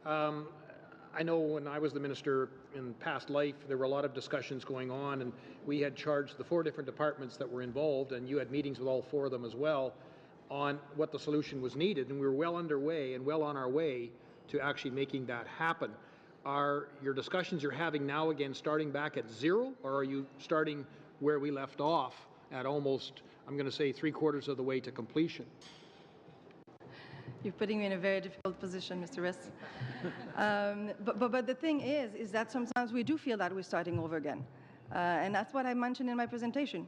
I know when I was the minister in past life, there were a lot of discussions going on, and we had charged the 4 different departments that were involved, and you had meetings with all 4 of them as well, on what the solution was needed, and we were well underway and well on our way to actually making that happen. Are your discussions you're having now again starting back at 0, or are you starting where we left off at almost, I'm going to say, 3/4 of the way to completion? You're putting me in a very difficult position, Mr. Riss. But the thing is that sometimes we do feel that we're starting over again. And that's what I mentioned in my presentation.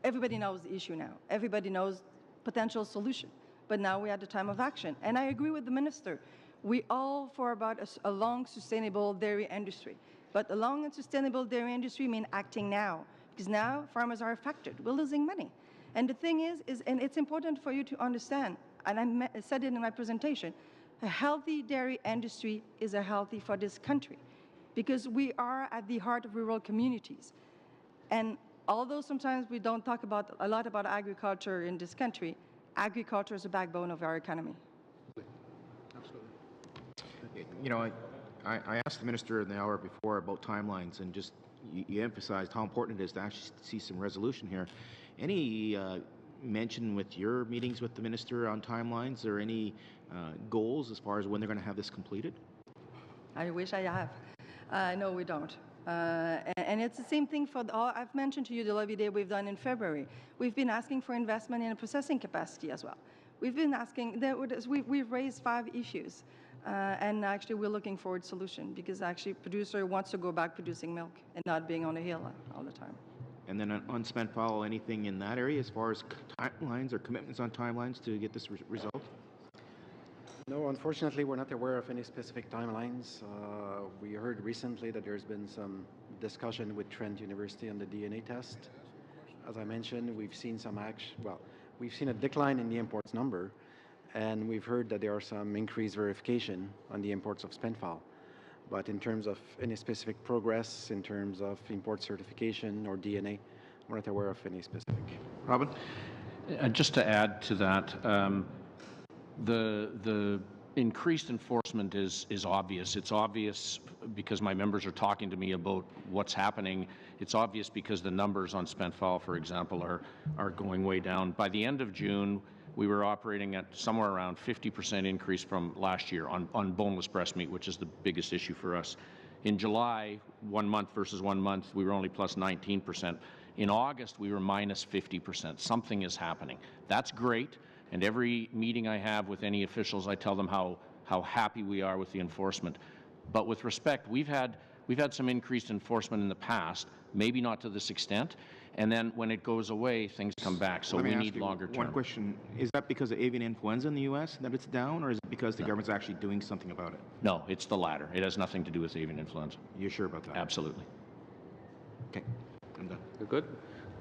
Everybody knows the issue now. Everybody knows potential solution. But now we're at the time of action. And I agree with the minister. We all for about a long, sustainable dairy industry. But a long and sustainable dairy industry means acting now. Because now farmers are affected. We're losing money. And the thing is and it's important for you to understand, and I said it in my presentation, a healthy dairy industry is a healthy for this country. Because we are at the heart of rural communities. And although sometimes we don't talk a lot about agriculture in this country, agriculture is the backbone of our economy. You know, I asked the minister in the hour before about timelines, and just you emphasized how important it is to actually see some resolution here. Any mention with your meetings with the minister on timelines, or any goals as far as when they're going to have this completed? I wish I have. No, we don't. And it's the same thing for I've mentioned to you the lobby day we've done in February. We've been asking for investment in a processing capacity as well. We've been asking, we've raised 5 issues. And actually we're looking forward to solution, because actually producer wants to go back producing milk and not being on a hill all the time. And then on spent fowl, anything in that area as far as timelines or commitments on timelines to get this result? No, unfortunately, we're not aware of any specific timelines. We heard recently that there's been some discussion with Trent University on the DNA test. As I mentioned, we've seen we've seen a decline in the imports number, and we've heard that there are some increased verification on the imports of spent fowl. But in terms of any specific progress, in terms of import certification or DNA, we're not aware of any specific. Robin? Just to add to that, the increased enforcement is obvious. It's obvious because my members are talking to me about what's happening. It's obvious because the numbers on spent fowl, for example, are going way down. By the end of June, we were operating at somewhere around 50% increase from last year on boneless breast meat, which is the biggest issue for us. In July, 1 month versus 1 month, we were only plus 19%. In August, we were minus 50%. Something is happening. That's great. And every meeting I have with any officials, I tell them how happy we are with the enforcement. But with respect, we've had some increased enforcement in the past, maybe not to this extent. And then when it goes away, things come back. So we need longer term. One question. Is that because of avian influenza in the U.S. that it's down, or is it because the government's actually doing something about it? No, it's the latter. It has nothing to do with avian influenza. You're sure about that? Absolutely. Okay. I'm done. You're good?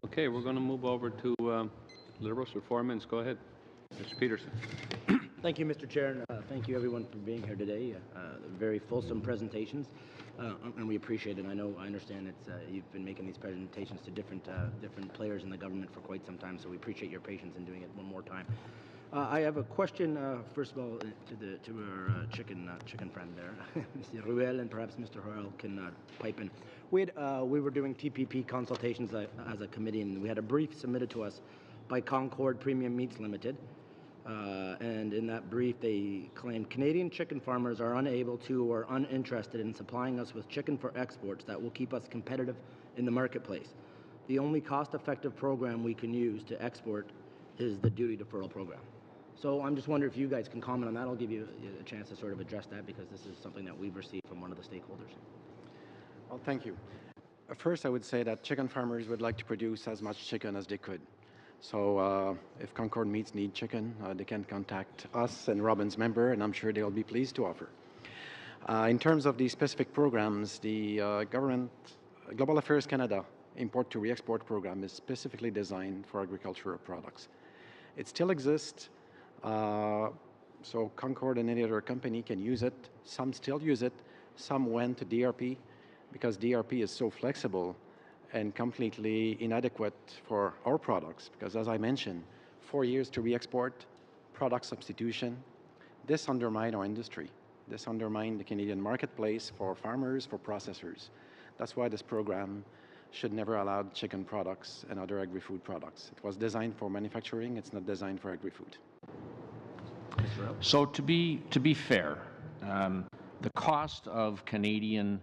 Okay, we're going to move over to Liberals for 4 minutes. Go ahead. Mr. Peterson. Thank you, Mr. Chair, and thank you everyone for being here today. Very fulsome presentations, and we appreciate it. I understand it's you've been making these presentations to different players in the government for quite some time, so we appreciate your patience in doing it one more time. I have a question, first of all, to our chicken friend there, Mr. Ruel, and perhaps Mr. Harrell can pipe in. We were doing TPP consultations as a committee, and we had a brief submitted to us by Concord Premium Meats Limited. And in that brief, they claimed Canadian chicken farmers are unable to or uninterested in supplying us with chicken for exports that will keep us competitive in the marketplace. The only cost-effective program we can use to export is the duty deferral program. So I'm just wondering if you guys can comment on that. I'll give you a chance to sort of address that because this is something that we've received from one of the stakeholders. Well, thank you. First, I would say that chicken farmers would like to produce as much chicken as they could. So if Concord Meats need chicken, they can contact us and Robin's member, and I'm sure they'll be pleased to offer. In terms of the specific programs, the government, Global Affairs Canada import to re-export program is specifically designed for agricultural products. It still exists, so Concord and any other company can use it. Some still use it. Some went to DRP because DRP is so flexible and completely inadequate for our products because, as I mentioned, 4 years to re-export, product substitution. This undermined our industry. This undermined the Canadian marketplace for farmers, for processors. That's why this program should never allow chicken products and other agri-food products. It was designed for manufacturing. It's not designed for agri-food. So to be fair, the cost of Canadian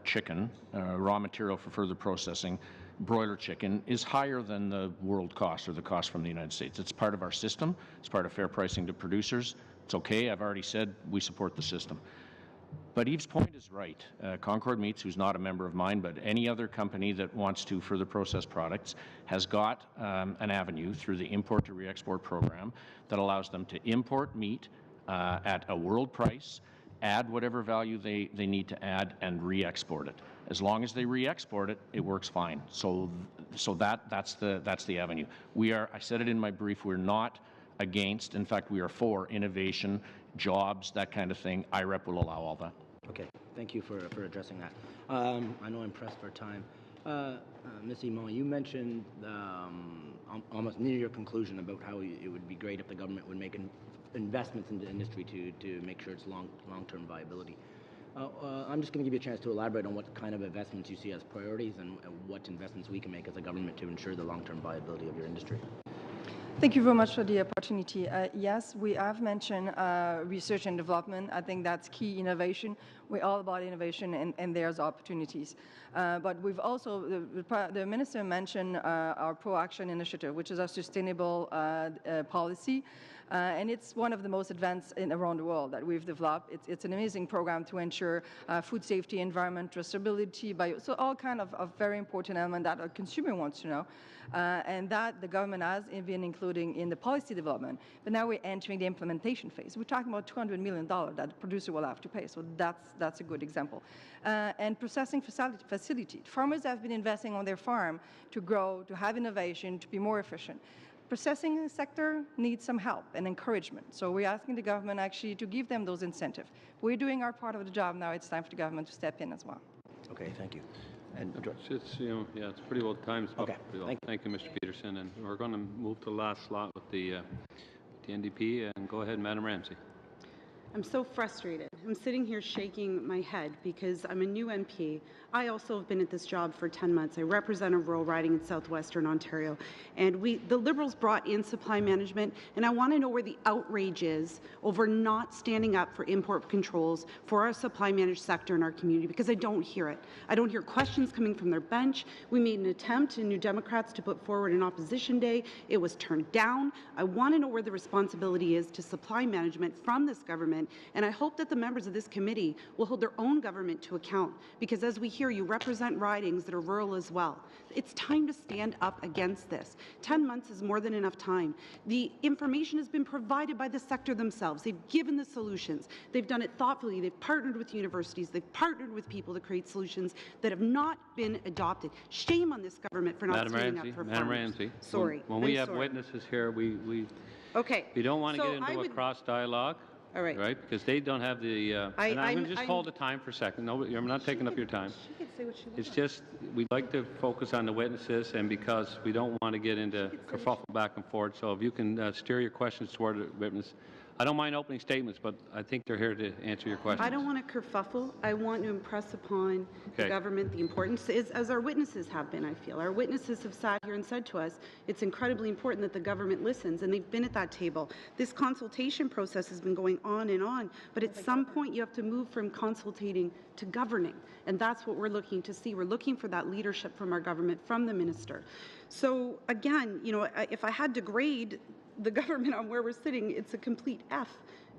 chicken, raw material for further processing, broiler chicken, is higher than the world cost or the cost from the United States. It's part of our system. It's part of fair pricing to producers. It's okay. I've already said we support the system. But Yves' point is right. Concord Meats, who's not a member of mine, but any other company that wants to further process products, has got an avenue through the import to re-export program that allows them to import meat at a world price, add whatever value they need to add, and re-export it. As long as they re-export it, it works fine. So that's the avenue. I said it in my brief, we're not against, in fact, we are for innovation, jobs, that kind of thing. IREP will allow all that. Okay, thank you for addressing that. I know I'm pressed for time. Ms. Imon, you mentioned almost near your conclusion about how it would be great if the government would make investments in the industry to make sure it's long-term viability. I'm just going to give you a chance to elaborate on what kind of investments you see as priorities and what investments we can make as a government to ensure the long-term viability of your industry. Thank you very much for the opportunity. Yes, we have mentioned research and development. I think that's key innovation. We're all about innovation, and there's opportunities. But we've also, the minister mentioned our Pro-Action Initiative, which is our sustainable policy. And it's one of the most advanced around the world that we've developed. It's an amazing program to ensure food safety, environment, traceability, so all kind of very important elements that a consumer wants to know. And that the government has been including in the policy development. But now we're entering the implementation phase. We're talking about $200 million that the producer will have to pay. So that's a good example. And processing facility. Farmers have been investing on their farm to grow, to have innovation, to be more efficient. Processing sector needs some help and encouragement. So we're asking the government actually to give them those incentives. We're doing our part of the job now. It's time for the government to step in as well. Okay, thank you. And it's pretty well timed. Okay, thank you, Mr. Peterson. And we're going to move to the last slot with the NDP. And go ahead, Madam Ramsey. I'm so frustrated. I'm sitting here shaking my head because I'm a new MP. I also have been at this job for 10 months. I represent a rural riding in southwestern Ontario. And the Liberals brought in supply management, and I want to know where the outrage is over not standing up for import controls for our supply managed sector in our community, because I don't hear it. I don't hear questions coming from their bench. We made an attempt in New Democrats to put forward an opposition day. It was turned down. I want to know where the responsibility is to supply management from this government, and I hope that the members of this committee will hold their own government to account, because as we hear, you represent ridings that are rural as well. It's time to stand up against this. 10 months is more than enough time. The information has been provided by the sector themselves. They've given the solutions. They've done it thoughtfully. They've partnered with universities. They've partnered with people to create solutions that have not been adopted. Shame on this government for not standing up for Madam farmers. Ramsey, Sorry. when we I'm have sorry. witnesses here, we Okay. don't want to So get into I a would- cross dialogue. All right. Right? Because they don't have the. And I'm I'm- going to just I'm- hold the time for a second. No, I'm not taking up your time. She could say what she It's wants. just, we'd like to focus on the witnesses, and because we don't want to get into kerfuffle back and forth, so if you can steer your questions toward the witness. I don't mind opening statements, but I think they're here to answer your questions. I don't want to kerfuffle. I want to impress upon the Okay. government the importance, as our witnesses have been, I feel. Our witnesses have sat here and said to us, it's incredibly important that the government listens, and they've been at that table. This consultation process has been going on, but at some point you have to move from consultating to governing, and that's what we're looking to see. We're looking for that leadership from our government, from the minister. So again, you know, if I had to grade the government on where we're sitting, it's a complete F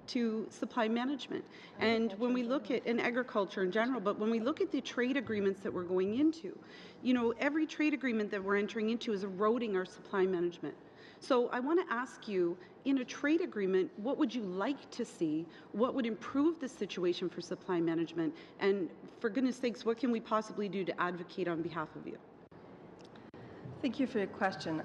to supply management. And when we look at agriculture in general, but when we look at the trade agreements that we're going into, you know, every trade agreement that we're entering into is eroding our supply management. So I want to ask you, in a trade agreement, what would you like to see? What would improve the situation for supply management? And for goodness sakes, what can we possibly do to advocate on behalf of you? Thank you for your question.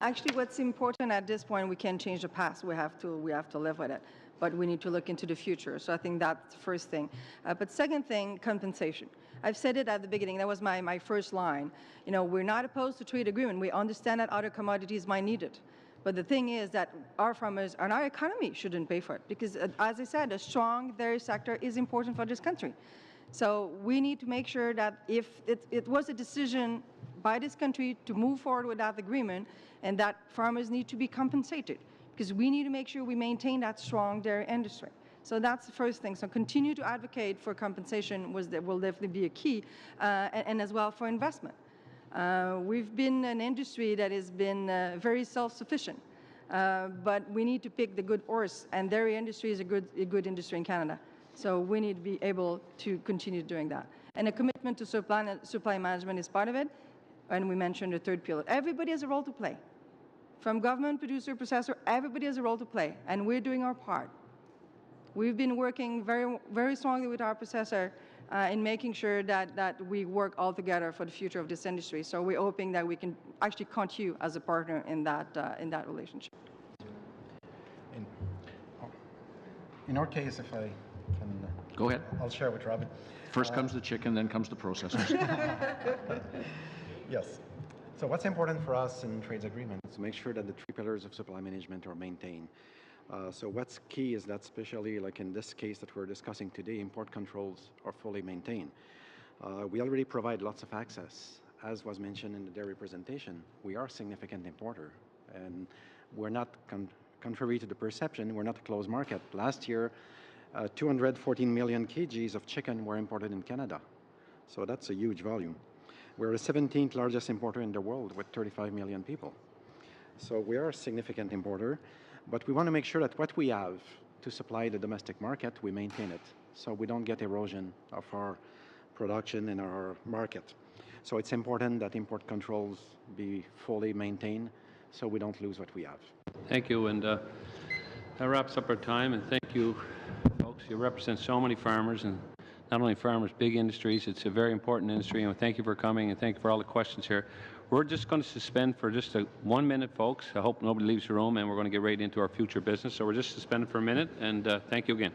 Actually, what's important at this point, we can't change the past. We have to live with it. But we need to look into the future. So I think that's the first thing. But second thing, compensation. I've said it at the beginning. That was my first line. You know, we're not opposed to trade agreement. We understand that other commodities might need it. But the thing is that our farmers and our economy shouldn't pay for it. Because, as I said, a strong dairy sector is important for this country. So we need to make sure that if it was a decision by this country to move forward with that agreement, and that farmers need to be compensated, because we need to make sure we maintain that strong dairy industry. So that's the first thing. So continue to advocate for compensation will definitely be a key, and as well for investment. We've been an industry that has been very self-sufficient, but we need to pick the good horse, and dairy industry is a good industry in Canada. So we need to be able to continue doing that. And a commitment to supply management is part of it. And we mentioned the third pillar. Everybody has a role to play. From government, producer, processor, everybody has a role to play, and we're doing our part. We've been working very, very strongly with our processor in making sure that we work all together for the future of this industry. So we're hoping that we can actually count you as a partner in that relationship. In our case, if I can... Go ahead. I'll share with Robin. First comes the chicken, then comes the processors. Yes. So what's important for us in trades agreements is to make sure that the three pillars of supply management are maintained. So what's key is that, especially like in this case that we're discussing today, import controls are fully maintained. We already provide lots of access. As was mentioned in the dairy presentation, we are a significant importer, and we're not, contrary to the perception, we're not a closed market. Last year, 214 million kgs of chicken were imported in Canada. So that's a huge volume. We're the 17th largest importer in the world with 35 million people. So we are a significant importer, but we want to make sure that what we have to supply the domestic market, we maintain it, so we don't get erosion of our production in our market. So it's important that import controls be fully maintained so we don't lose what we have. Thank you, and that wraps up our time, and thank you, folks. You represent so many farmers, and not only farmers, big industries. It's a very important industry, and thank you for coming, and thank you for all the questions here. We're just going to suspend for just 1 minute, folks. I hope nobody leaves the room, and we're going to get right into our future business. So we're just suspended for a minute, and thank you again.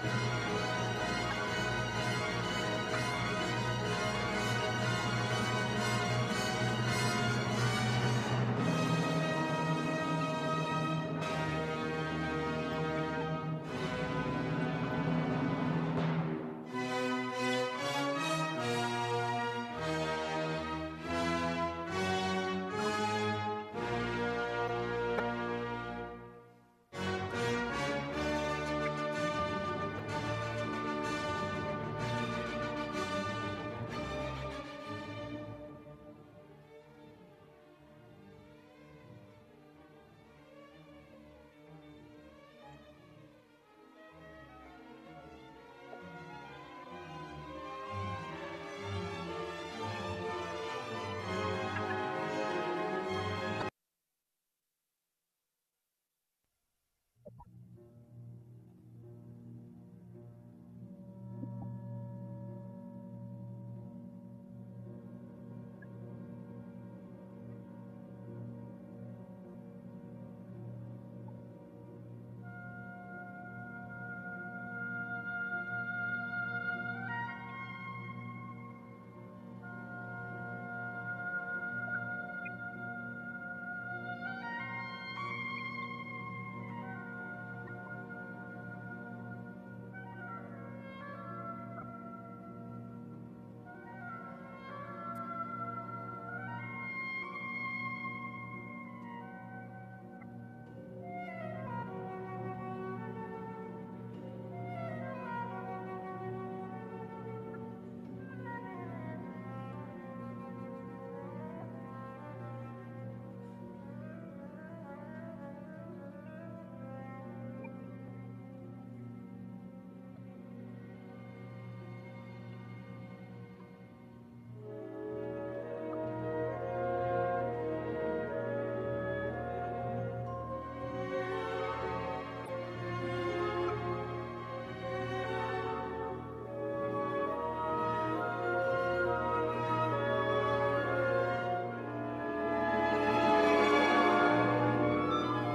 Thank you.